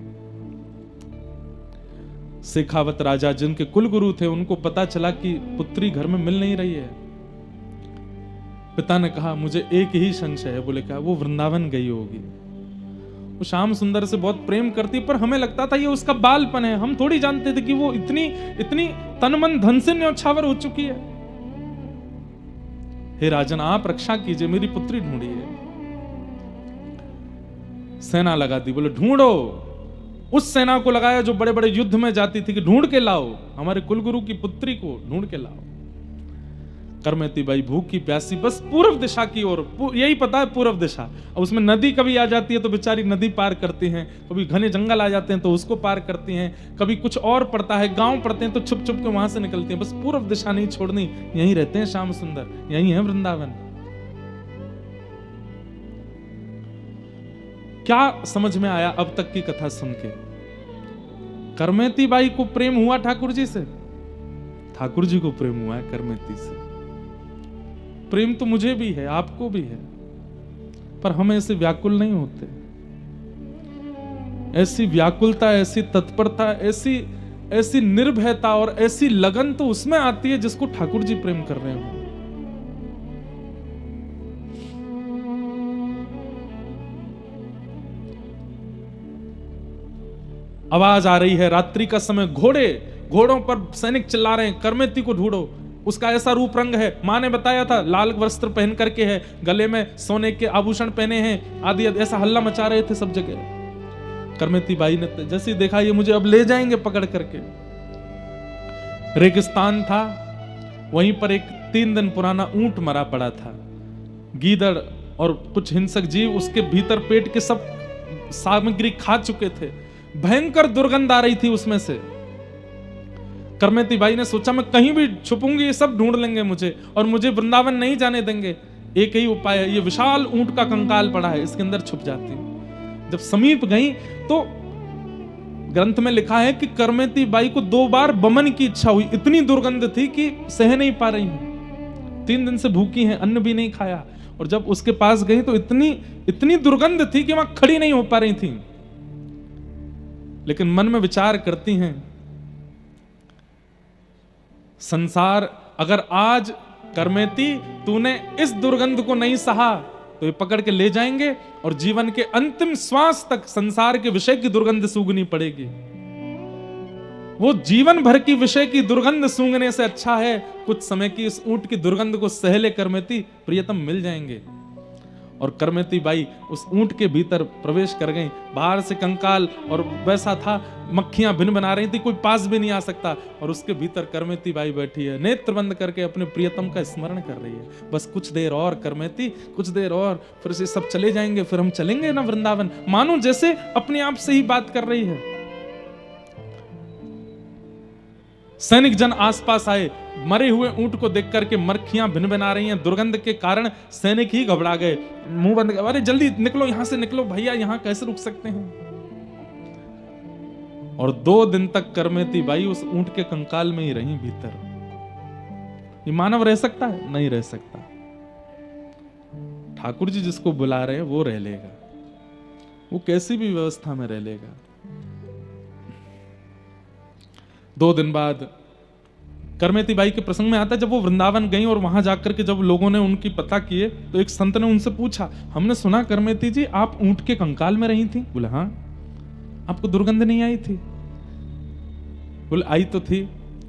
शेखावत राजा जिनके कुलगुरु थे, उनको पता चला कि पुत्री घर में मिल नहीं रही है। पिता ने कहा मुझे एक ही संशय है। बोले क्या? वो वृंदावन गई होगी। वो श्याम सुंदर से बहुत प्रेम करती, पर हमें लगता था ये उसका बालपन है। हम थोड़ी जानते थे कि वो इतनी तन मन धन से न्यौछावर हो चुकी है। हे राजन, आप रक्षा कीजिए, मेरी पुत्री ढूंढी है। सेना लगा दी। बोले ढूंढो। उस सेना को लगाया जो बड़े बड़े युद्ध में जाती थी कि ढूंढ के लाओ, हमारे कुलगुरु की पुत्री को ढूंढ के लाओ। करमेती बाई भूखी प्यासी बस पूर्व दिशा की ओर, यही पता है पूर्व दिशा। अब उसमें नदी कभी आ जाती है तो बेचारी नदी पार करती हैं, कभी घने जंगल आ जाते हैं तो उसको पार करती हैं, कभी कुछ और पड़ता है, गांव पड़ते हैं तो छुप छुप के वहां से निकलती हैं। बस पूर्व दिशा नहीं छोड़नी, यहीं रहते हैं श्याम सुंदर, यहीं है वृंदावन। क्या समझ में आया अब तक की कथा सुन के? करमेती बाई को प्रेम हुआ ठाकुर जी से, ठाकुर जी को प्रेम हुआ है करमेती से। प्रेम तो मुझे भी है, आपको भी है, पर हम ऐसे व्याकुल नहीं होते। ऐसी व्याकुलता, ऐसी तत्परता, ऐसी निर्भयता और ऐसी लगन तो उसमें आती है जिसको ठाकुर जी प्रेम कर रहे हो। आवाज आ रही है, रात्रि का समय, घोड़ों पर सैनिक चिल्ला रहे हैं, करमेती को ढूंढो। उसका ऐसा रूप रंग है, मां ने बताया था, लाल वस्त्र पहन करके है, गले में सोने के आभूषण पहने हैं, आदि ऐसा हल्ला मचा रहे थे सब जगह। करमेती बाई ने जैसे देखा ये मुझे अब ले जाएंगे पकड़ करके। रेगिस्तान था, वहीं पर एक 3 दिन पुराना ऊंट मरा पड़ा था। गीदड़ और कुछ हिंसक जीव उसके भीतर पेट के सब सामग्री खा चुके थे। भयंकर दुर्गंध आ रही थी उसमें से। करमेती बाई ने सोचा मैं कहीं भी छुपूंगी, ये सब ढूंढ लेंगे मुझे और मुझे वृंदावन नहीं जाने देंगे। एक ही उपाय है, ये विशाल ऊंट का कंकाल पड़ा है, इसके अंदर छुप जाती हूं। जब समीप गई तो ग्रंथ में लिखा है कि करमेती बाई को 2 बार बमन की इच्छा हुई, इतनी दुर्गंध थी कि सह नहीं पा रही हूं। 3 दिन से भूखी हैं, अन्न भी नहीं खाया, और जब उसके पास गई तो इतनी दुर्गंध थी कि वहां खड़ी नहीं हो पा रही थी। लेकिन मन में विचार करती हैं, संसार, अगर आज करमेती तूने इस दुर्गंध को नहीं सहा तो ये पकड़ के ले जाएंगे और जीवन के अंतिम श्वास तक संसार के विषय की दुर्गंध सूंघनी पड़ेगी। वो जीवन भर की विषय की दुर्गंध सूंघने से अच्छा है कुछ समय की इस ऊंट की दुर्गंध को सहले करमेती प्रियतम मिल जाएंगे। और करमेती बाई उस ऊंट के भीतर प्रवेश कर गई। बाहर से कंकाल और वैसा था, मक्खियां भिन बना रही थी, कोई पास भी नहीं आ सकता, और उसके भीतर करमेती बाई बैठी है, नेत्र बंद करके अपने प्रियतम का स्मरण कर रही है। बस कुछ देर और करमेती, कुछ देर और, फिर से सब चले जाएंगे, फिर हम चलेंगे ना वृंदावन। मानो जैसे अपने आप से ही बात कर रही है। सैनिक जन आसपास आए, मरे हुए ऊंट को देख करके मक्खियां भिन बना रही हैं, दुर्गंध के कारण सैनिक ही घबरा गए, मुंह बंद कर, अरे जल्दी निकलो यहां से, निकलो भैया, यहां कैसे रुक सकते हैं। और 2 दिन तक करमेती बाई उस ऊंट के कंकाल में ही रही भीतर। ये मानव रह सकता है? नहीं रह सकता। ठाकुर जी जिसको बुला रहे हैं वो रह लेगा, वो कैसी भी व्यवस्था में रह लेगा। 2 दिन बाद करमेती बाई के प्रसंग में आता है, जब वो वृंदावन गई और वहां जाकर के जब लोगों ने उनकी पता किए तो एक संत ने उनसे पूछा, हमने सुना करमेती जी आप ऊंट के कंकाल में रही थी। बोले हाँ। आपको दुर्गंध नहीं आई थी? बोले आई तो थी,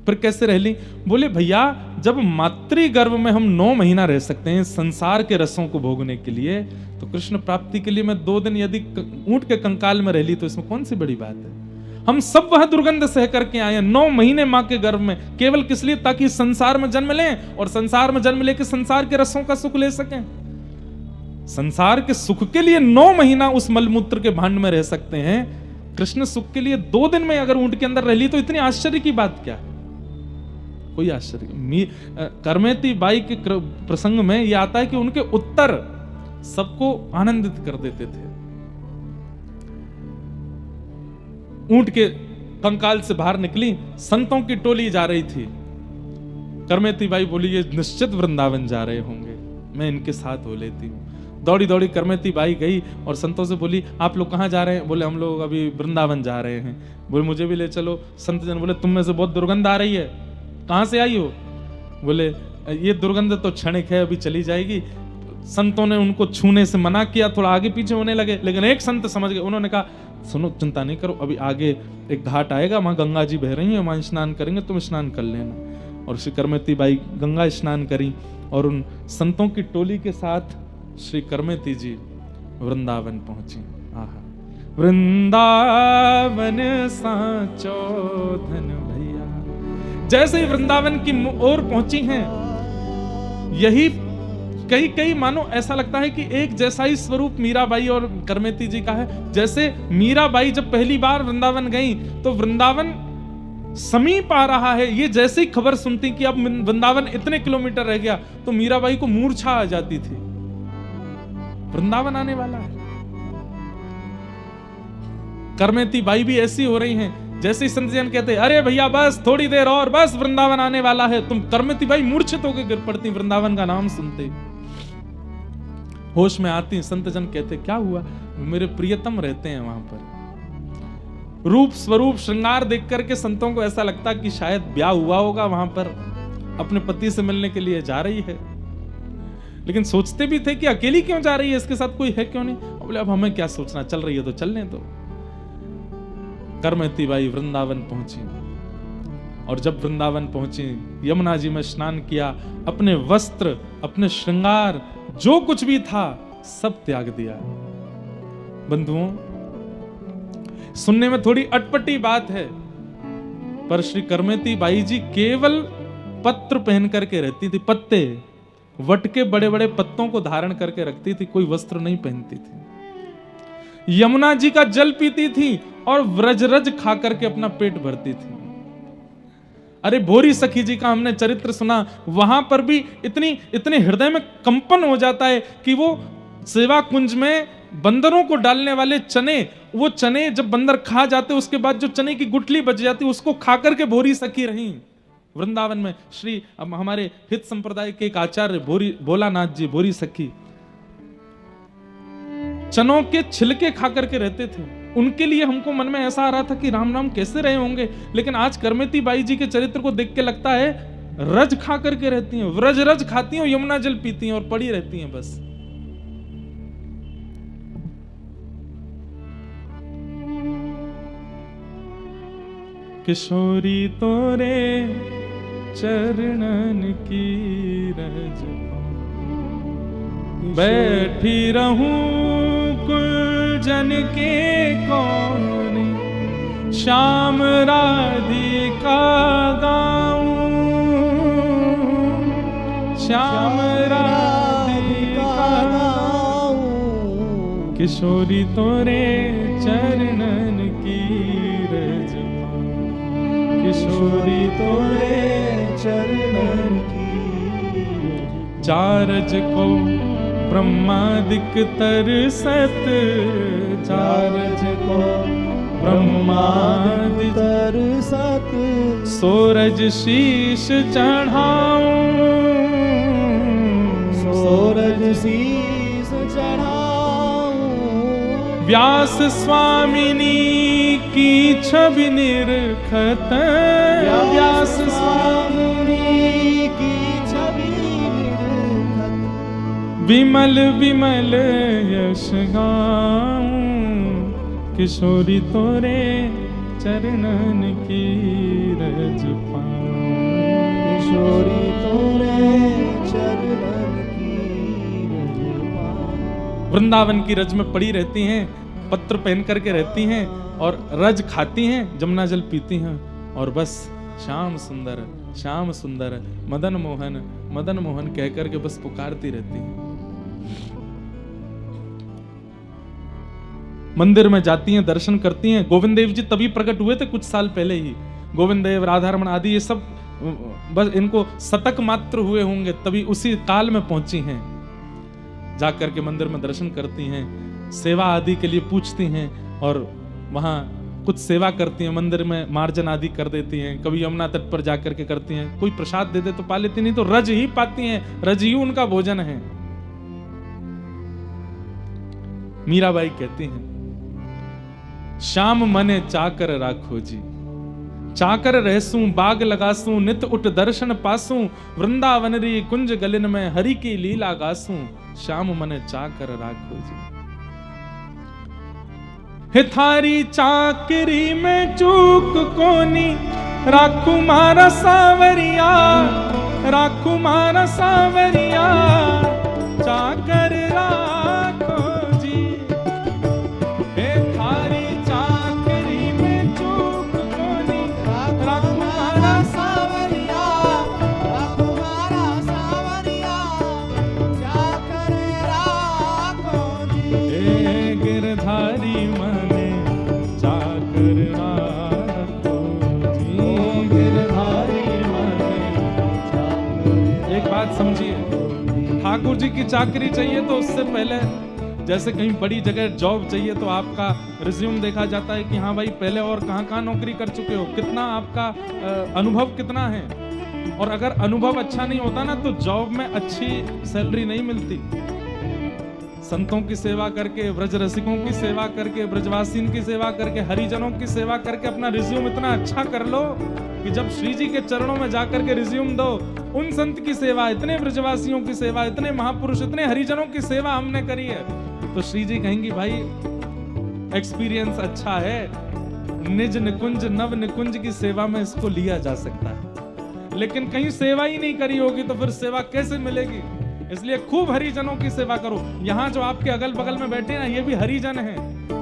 फिर कैसे रह ली? बोले भैया जब मातृ गर्भ में हम 9 महीना रह सकते हैं संसार के रसों को भोगने के लिए, तो कृष्ण प्राप्ति के लिए मैं 2 दिन यदि ऊंट के कंकाल में रह ली तो इसमें कौन सी बड़ी बात है। हम सब वह दुर्गंध सह करके आए हैं 9 महीने मां के गर्भ में, केवल किस लिए? ताकि संसार में जन्म लें और संसार में जन्म लेके संसार के रसों का सुख ले सकें। संसार के सुख के लिए 9 महीना उस मलमूत्र के भांड में रह सकते हैं, कृष्ण सुख के लिए 2 दिन में अगर ऊंट के अंदर रह ली तो इतनी आश्चर्य की बात क्या है? कोई आश्चर्य। करमेती बाई के प्रसंग में यह आता है कि उनके उत्तर सबको आनंदित कर देते थे। ऊंट के कंकाल से बाहर निकली, संतों की टोली जा रही थी। करमेती बाई बोली ये निश्चित वृंदावन जा रहे होंगे, मैं इनके साथ हो लेती हूँ। दौड़ी दौड़ी करमेती बाई गई और संतों से बोली आप लोग कहाँ जा रहे हैं? बोले हम लोग अभी वृंदावन जा रहे हैं। बोले मुझे भी ले चलो। संत जन बोले तुम में से बहुत दुर्गंध आ रही है, कहाँ से आई हो? बोले ये दुर्गंध तो क्षणिक है, अभी चली जाएगी। संतों ने उनको छूने से मना किया, थोड़ा आगे पीछे होने लगे, लेकिन एक संत समझ गए। उन्होंने कहा सुनो चिंता नहीं करो, अभी आगे एक घाट आएगा, वहां गंगा जी बह रही हैं, वहां स्नान करेंगे, तुम स्नान कर लेना। और श्री करमेती बाई गंगा स्नान करी और उन संतों की टोली के साथ श्री करमेती जी वृंदावन पहुंची। आहा, वृंदावन साचो धन भैया। जैसे ही वृंदावन की ओर पहुंची हैं, यही कई मानो ऐसा लगता है कि एक जैसा ही स्वरूप मीराबाई और करमेती जी का है। जैसे मीराबाई जब पहली बार वृंदावन गई तो वृंदावन समीप आ रहा है, ये जैसे ही खबर सुनती कि अब वृंदावन इतने किलोमीटर रह गया तो मीराबाई को मूर्छा आ जाती थी, वृंदावन आने वाला है। करमेती बाई भी ऐसी हो रही हैं, जैसे ही संत जन कहते अरे भैया बस थोड़ी देर और, बस वृंदावन आने वाला है, तुम करमेती बाई मूर्छित होकर गिर पड़ती वृंदावन का नाम सुनते। होश में आती, संत जन कहते क्या हुआ? मेरे प्रियतम रहते हैं वहां पर। रूप स्वरूप श्रृंगार देख करके संतों को ऐसा लगता कि शायद ब्याह हुआ होगा वहां पर, अपने पति से मिलने के लिए जा रही है। लेकिन सोचते भी थे कि अकेली क्यों जा रही है, इसके साथ कोई है क्यों नहीं? बोले अब हमें क्या सोचना, चल रही है तो चलने दो। करमेती बाई वृंदावन पहुंची और जब वृंदावन पहुंची, यमुना जी में स्नान किया, अपने वस्त्र, अपने श्रृंगार, जो कुछ भी था सब त्याग दिया। बंधुओं, सुनने में थोड़ी अटपटी बात है, पर श्री करमेती बाई जी केवल पत्र पहन करके रहती थी, पत्ते, वट के बड़े बड़े पत्तों को धारण करके रखती थी, कोई वस्त्र नहीं पहनती थी। यमुना जी का जल पीती थी और व्रजरज खा करके अपना पेट भरती थी। अरे भोरी सखी जी का हमने चरित्र सुना, वहां पर भी इतने हृदय में कंपन हो जाता है कि वो सेवा कुंज में बंदरों को डालने वाले चने, वो चने जब बंदर खा जाते उसके बाद जो चने की गुठली बच जाती उसको खा करके भोरी सखी रही वृंदावन में। श्री हमारे हित संप्रदाय के एक आचार्य भोलानाथ जी भोरी सखी चनों के छिलके खा करके रहते थे। उनके लिए हमको मन में ऐसा आ रहा था कि राम राम कैसे रहे होंगे, लेकिन आज करमेती बाई जी के चरित्र को देख के लगता है रज खा करके रहती हैं, व्रज रज खाती हैं, यमुना जल पीती हैं और पड़ी रहती हैं बस। किशोरी तोरे चरणन की रज बैठी रहूं कुलजन के कोने, श्याम राधिका गाऊं, श्याम राधिका गाऊं, किशोरी तोरे चरणन की रज, किशोरी तोरे चरणन की। चारज को ब्रह्मादिक तरसत, चारज को ब्रह्मादिक तरसत, सोरज शीश चढ़ाऊं, सोरज शीश चढ़ाऊं, व्यास स्वामिनी की छवि निरखत, व्यास स्वामिनी की छवि निरखत, विमल विमल यश गाऊं, किशोरी तोरे चरणन की रज पाऊं, किशोरी तोरे चरणन की रज पाऊं। वृंदावन की रज में पड़ी रहती हैं, पत्र पहन करके रहती हैं और रज खाती हैं, जमुना जल पीती हैं और बस श्याम सुंदर, श्याम सुंदर, मदन मोहन, मदन मोहन कह करके बस पुकारती रहती हैं। मंदिर में जाती हैं, दर्शन करती हैं। गोविंद देव जी तभी प्रकट हुए थे कुछ साल पहले ही। गोविंद देव, राधारमण आदि ये सब बस इनको शतक मात्र हुए होंगे, तभी उसी काल में पहुंची हैं जाकर के मंदिर में दर्शन करती हैं, सेवा आदि के लिए पूछती हैं और वहां कुछ सेवा करती हैं, मंदिर में मार्जन आदि कर देती हैं, कभी यमुना तट पर जाकर के करती हैं, कोई प्रसाद दे दे तो पा लेती, नहीं तो रज ही पाती हैं, रज ही उनका भोजन है। मीराबाई कहती हैं, श्याम मने चाकर राखो जी, चाकर रहसूं बाग लगासूं, नित उठ दर्शन पासूं, वृंदावन री कुंज गलिन में हरि की लीला गासूं, श्याम मने चाकर राखो जी। हे थारी चाकरी में चूक कोनी, राखू मारा सावरिया, राखू मारा सावरिया, चाकर राखो जी। हे थारी चाकरी में चूक कोनी, राखू मारा सावरिया, राखो मारा सावरिया, चाकर राखो जी। हे गिरधारी मने चाकर राखो जी, गिरधारी मने चाकर। एक बात समझिए, ठाकुर जी की चाकरी चाहिए तो उससे पहले जैसे कहीं बड़ी जगह जॉब चाहिए तो आपका रिज्यूम देखा जाता है कि हाँ भाई पहले और कहाँ कहाँ नौकरी कर चुके हो, कितना आपका अनुभव कितना है। और अगर अनुभव अच्छा नहीं होता ना तो जॉब में अच्छी सैलरी नहीं मिलती। संतों की सेवा करके, व्रज रसिकों की सेवा करके, ब्रजवासीन की सेवा करके, हरिजनों की सेवा करके अपना रिज्यूम इतना अच्छा कर लो कि जब श्री जी के चरणों में जाकर के रिज्यूम दो, उन संत की सेवा, इतने ब्रजवासियों की सेवा, इतने महापुरुष, इतने हरिजनों की सेवा हमने करी है, तो श्री जी कहेंगी भाई एक्सपीरियंस अच्छा है, निज निकुंज नव निकुंज की सेवा में इसको लिया जा सकता है। लेकिन कहीं सेवा ही नहीं करी होगी तो फिर सेवा कैसे मिलेगी? इसलिए खूब हरिजनों की सेवा करो। यहाँ जो आपके अगल बगल में बैठे ना, ये भी हरिजन हैं।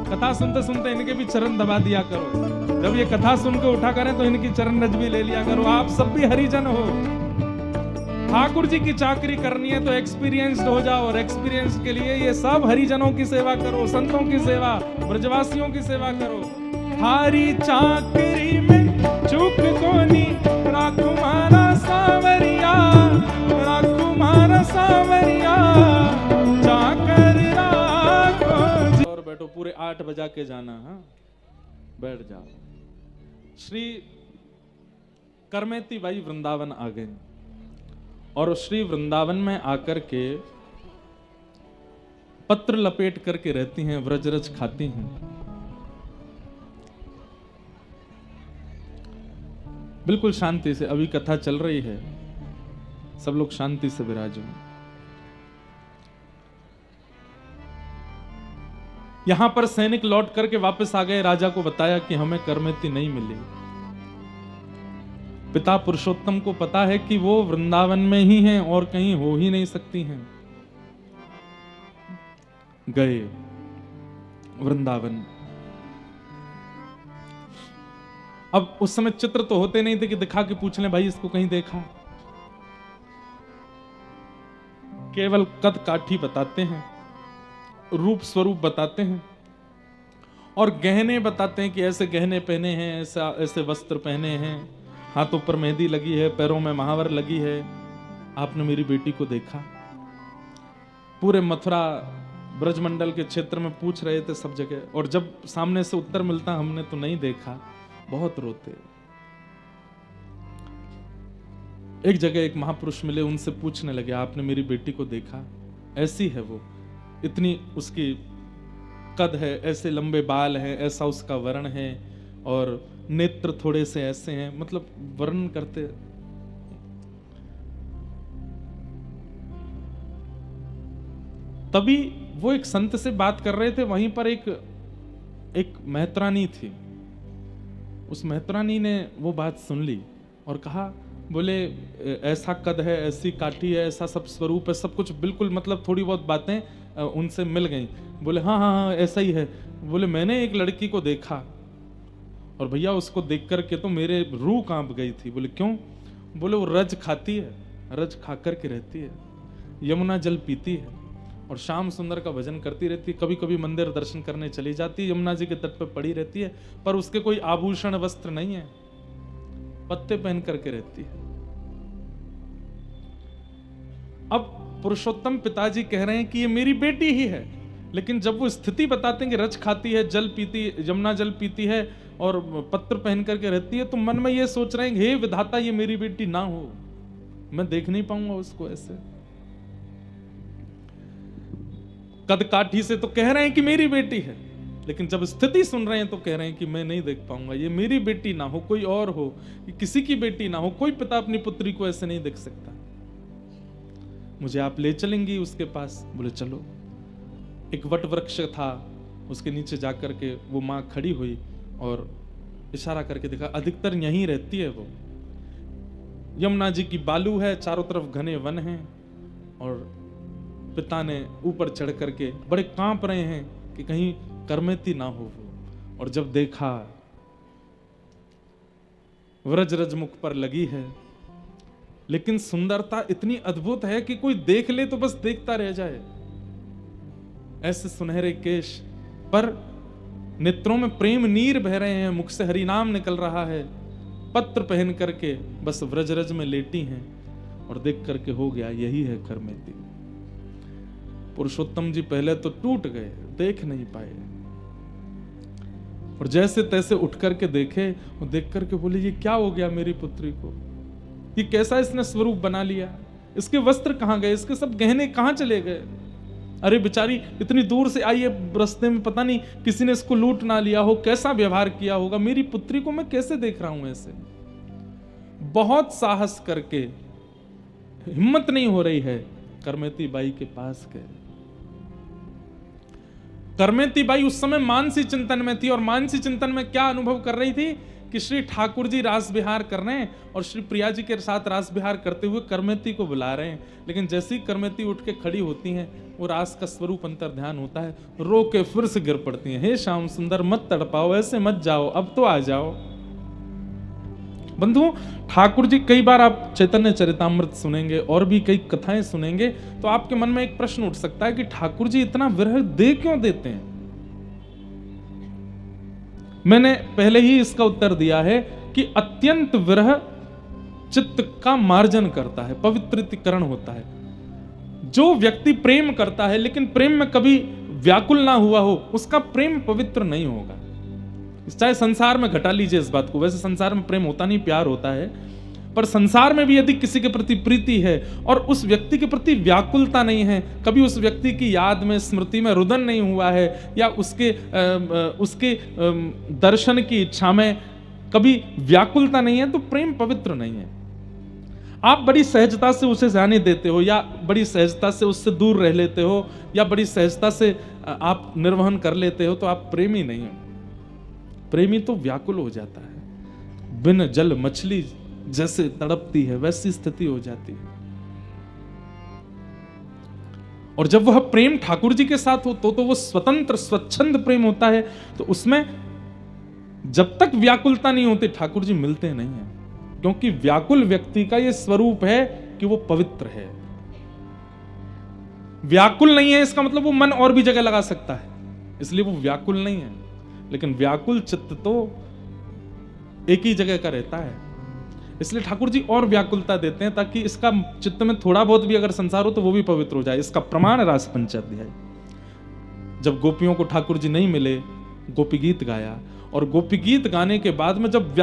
कथा सुनते सुनते इनके भी चरण दबा दिया करो। जब ये कथा सुन के उठा करें तो इनकी चरण रज भी ले लिया करो। आप सब भी हरिजन हो। ठाकुर जी की चाकरी करनी है तो एक्सपीरियंस्ड हो जाओ, और एक्सपीरियंस के लिए ये सब हरिजनों की सेवा करो, संतों की सेवा, ब्रजवासियों की सेवा करो। हारी चाकरी में चूक कोनी, राखू मारा सावरिया, राखू मारा सावरिया, चाकर राखो जी। और बैठो, पूरे 8 बजा के जाना। हाँ, बैठ जाओ। श्री करमेती बाई वृंदावन आ गए और श्री वृंदावन में आकर के पत्र लपेट करके रहती हैं, व्रजरज खाती हैं। बिल्कुल शांति से, अभी कथा चल रही है, सब लोग शांति से विराजो। यहां पर सैनिक लौट करके वापस आ गए, राजा को बताया कि हमें करमेती नहीं मिली। पिता पुरुषोत्तम को पता है कि वो वृंदावन में ही हैं और कहीं हो ही नहीं सकती हैं। गए वृंदावन। अब उस समय चित्र तो होते नहीं थे कि दिखा के पूछ लें भाई इसको कहीं देखा। केवल कद काठी बताते हैं, रूप स्वरूप बताते हैं और गहने बताते हैं कि ऐसे गहने पहने हैं, ऐसा ऐसे वस्त्र पहने हैं, हाथों पर मेहंदी लगी है, पैरों में महावर लगी है। आपने मेरी बेटी को देखा? पूरे मथुरा ब्रजमंडल के क्षेत्र में पूछ रहे थे सब जगह, और जब सामने से उत्तर मिलता हमने तो नहीं देखा, बहुत रोते। एक जगह एक महापुरुष मिले, उनसे पूछने लगे आपने मेरी बेटी को देखा? ऐसी है वो, इतनी उसकी कद है, ऐसे लंबे बाल हैं, ऐसा उसका वर्ण है और नेत्र थोड़े से ऐसे हैं, मतलब वर्णन करते। तभी वो एक संत से बात कर रहे थे, वहीं पर एक मेहतरानी थी। उस मेहतरानी ने वो बात सुन ली और कहा, बोले ऐसा कद है, ऐसी काठी है, ऐसा सब स्वरूप है, सब कुछ बिल्कुल, मतलब थोड़ी बहुत बातें उनसे मिल गई। बोले हाँ हाँ हाँ ऐसा ही है। बोले मैंने एक लड़की को देखा और भैया उसको देख करके तो मेरे रूह कांप गई थी। बोले क्यों? बोले वो रज खाती है, रज खा करके रहती है, यमुना जल पीती है और श्याम सुंदर का भजन करती रहती है। कभी कभी मंदिर दर्शन करने चली जाती है, यमुना जी के तट पर पड़ी रहती है, पर उसके कोई आभूषण वस्त्र नहीं है, पत्ते पहन करके रहती है। अब पुरुषोत्तम पिताजी कह रहे हैं कि ये मेरी बेटी ही है, लेकिन जब वो स्थिति बताते हैं कि रज खाती है, जल पीती, यमुना जल पीती है और पत्र पहन करके रहती है, तो मन में ये सोच रहे हैं हे विधाता ये मेरी बेटी ना हो, मैं देख नहीं पाऊंगा उसको ऐसे। कद काठी से तो कह रहे हैं कि मेरी बेटी है, लेकिन जब स्थिति सुन रहे हैं तो कह रहे हैं कि मैं नहीं देख पाऊंगा, ये मेरी बेटी ना हो, कोई और हो, किसी की बेटी ना हो, कोई पिता अपनी पुत्री को ऐसे नहीं देख सकता, मुझे आप ले चलेंगी उसके पास। बोले चलो। एक वट वृक्ष था, उसके नीचे जाकर के वो माँ खड़ी हुई और इशारा करके देखा, अधिकतर यहीं रहती है वो। यमुना जी की बालू है, चारों तरफ घने वन हैं, और पिता ने ऊपर चढ़ करके बड़े कांप रहे हैं कि कहीं करमेती ना हो वो। और जब देखा व्रज रज मुख पर लगी है, लेकिन सुंदरता इतनी अद्भुत है कि कोई देख ले तो बस देखता रह जाए। ऐसे सुनहरे केश पर नेत्रों में प्रेम नीर बह रहे हैं, मुख से हरि नाम निकल रहा है, पत्र पहन करके बस व्रजरज में लेटी हैं, और देख करके हो गया यही है करमेती। पुरुषोत्तम जी पहले तो टूट गए, देख नहीं पाए, और जैसे तैसे उठ करके देखे और देख करके बोले ये क्या हो गया मेरी पुत्री को, ये कैसा इसने स्वरूप बना लिया, इसके वस्त्र कहां गए, इसके सब गहने कहां चले गए, अरे बेचारी इतनी दूर से आई है, रास्ते में पता नहीं किसी ने इसको लूट ना लिया हो, कैसा व्यवहार किया होगा, मेरी पुत्री को मैं कैसे देख रहा हूं ऐसे। बहुत साहस करके, हिम्मत नहीं हो रही है, करमेती बाई के पास गए। करमेती बाई उस समय मानसी चिंतन में थी, और मानसी चिंतन में क्या अनुभव कर रही थी कि श्री ठाकुर जी रास विहार कर रहे हैं और श्री प्रिया जी के साथ रास विहार करते हुए करमेती को बुला रहे हैं। लेकिन जैसे ही करमेती उठ के खड़ी होती हैं, वो रास का स्वरूप अंतर ध्यान होता है, रो के फिर से गिर पड़ती हैं, हे श्याम सुंदर मत तड़पाओ, ऐसे मत जाओ, अब तो आ जाओ। बंधुओं, ठाकुर जी कई बार आप चैतन्य चरितामृत सुनेंगे और भी कई कथाएं सुनेंगे तो आपके मन में एक प्रश्न उठ सकता है कि ठाकुर जी इतना विरह दे क्यों देते हैं। मैंने पहले ही इसका उत्तर दिया है कि अत्यंत विरह चित्त का मार्जन करता है, पवित्रीकरण होता है। जो व्यक्ति प्रेम करता है लेकिन प्रेम में कभी व्याकुल ना हुआ हो, उसका प्रेम पवित्र नहीं होगा। चाहे संसार में घटा लीजिए इस बात को, वैसे संसार में प्रेम होता नहीं, प्यार होता है, पर संसार में भी यदि किसी के प्रति प्रीति है और उस व्यक्ति के प्रति व्याकुलता नहीं है, कभी उस व्यक्ति की याद में स्मृति में रुदन नहीं हुआ है, या उसके दर्शन की इच्छा में कभी व्याकुलता नहीं है, तो प्रेम पवित्र नहीं है। आप बड़ी सहजता से उसे जाने देते हो, या बड़ी सहजता से उससे दूर रह लेते हो, या बड़ी सहजता से आप निर्वहन कर लेते हो, तो आप प्रेमी नहीं हो। प्रेमी तो व्याकुल हो जाता है, बिन जल मछली जैसे तड़पती है वैसी स्थिति हो जाती है। और जब वह प्रेम ठाकुर जी के साथ हो तो वो स्वतंत्र स्वच्छंद प्रेम होता है, तो उसमें जब तक व्याकुलता नहीं होती ठाकुर जी मिलते नहीं है, क्योंकि व्याकुल व्यक्ति का यह स्वरूप है कि वो पवित्र है। व्याकुल नहीं है इसका मतलब वो मन और भी जगह लगा सकता है, इसलिए वो व्याकुल नहीं है। लेकिन व्याकुल चित्त तो एक ही जगह का रहता है, इसलिए ठाकुर जी और व्याकुलता देते हैं ताकि इसका चित्त में थोड़ा बहुत भी अगर संसार हो तो वो भी पवित्र हो जाए। इसका प्रमाण रास पंचाध्याय, जब गोपियों को ठाकुर जी नहीं मिले, गोपी गीत गाया, और गोपी गीत गाने के बाद में जब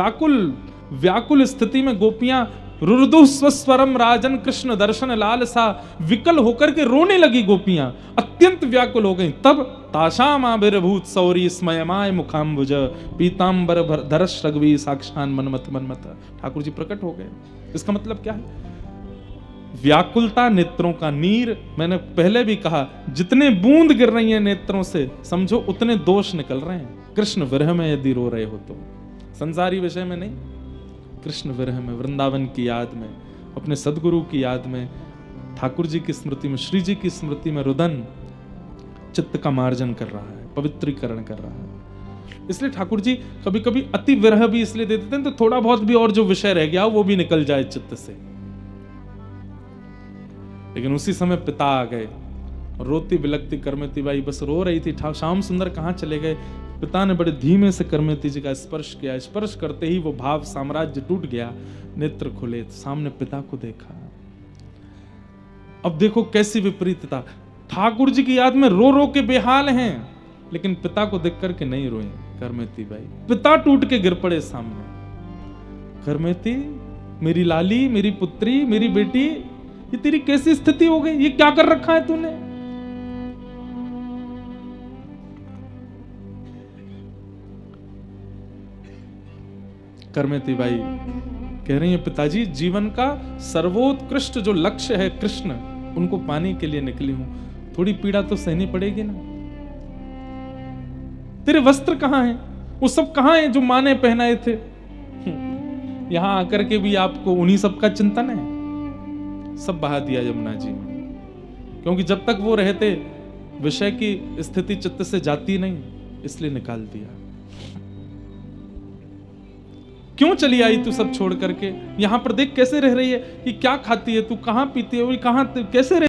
व्याकुल स्थिति में गोपियां रुर्दु स्वस्वरम राजन कृष्ण दर्शन लाल सा विकल होकर के रोने लगी, गोपियां अत्यंत व्याकुल हो गईं, तब ताशाम आविर्भूत सौरी स्मयमाय मुखाम्बुज पीतांबर धरश रघवी साक्षान मनमत ठाकुर जी प्रकट हो गए। इसका मतलब क्या है? व्याकुलता नेत्रों का नीर, मैंने पहले भी कहा, जितने बूंद गिर रही हैं नेत्रों से समझो उतने दोष निकल रहे हैं। कृष्ण विरह में यदि रो रहे हो तो, संसारी विषय में नहीं, कृष्ण विरह में, वृंदावन की याद में, अपने सदगुरु की याद में, ठाकुर जी की स्मृति में, श्री जी की स्मृति में रुदन चित्त का मार्जन कर रहा है, पवित्रीकरण कर रहा है। इसलिए ठाकुर जी कभी कभी अति विरह भी इसलिए दे देते हैं तो थोड़ा बहुत भी और जो विषय रह गया वो भी निकल जाए चित्त से। लेकिन उसी समय पिता आ गए, रोती बिलकती करमेती बाई बस रो रही थी, श्याम सुंदर कहाँ चले गए। पिता ने बड़े धीमे से करमेती जी का स्पर्श किया, स्पर्श करते ही वो भाव साम्राज्य टूट गया, नेत्र खुले, सामने पिता को देखा। अब देखो कैसी विपरीतता, ठाकुर जी की याद में रो रो के बेहाल हैं, लेकिन पिता को देख करके नहीं रोए करमेती बाई। पिता टूट के गिर पड़े सामने, करमेती मेरी लाली, मेरी पुत्री, मेरी बेटी, ये तेरी कैसी स्थिति हो गई, ये क्या कर रखा है तूने। करमेती बाई कह रही है पिताजी, जीवन का सर्वोत्कृष्ट जो लक्ष्य है कृष्ण, उनको पाने के लिए निकली हूं, थोड़ी पीड़ा तो सहनी पड़ेगी ना। तेरे वस्त्र कहां हैं, वो सब कहां हैं जो मां ने पहनाए थे। यहां आकर के भी आपको उन्हीं सब का चिंतन है। सब बहा दिया यमुना जी में, क्योंकि जब तक वो रहते विषय की स्थिति चित्त से जाती नहीं, इसलिए निकाल दिया। क्यों चली आई तू सब छोड़ करके, यहां पर देख कैसे रह रही है, ये क्या खाती है तू, कहां पीती है, कहां कैसे रह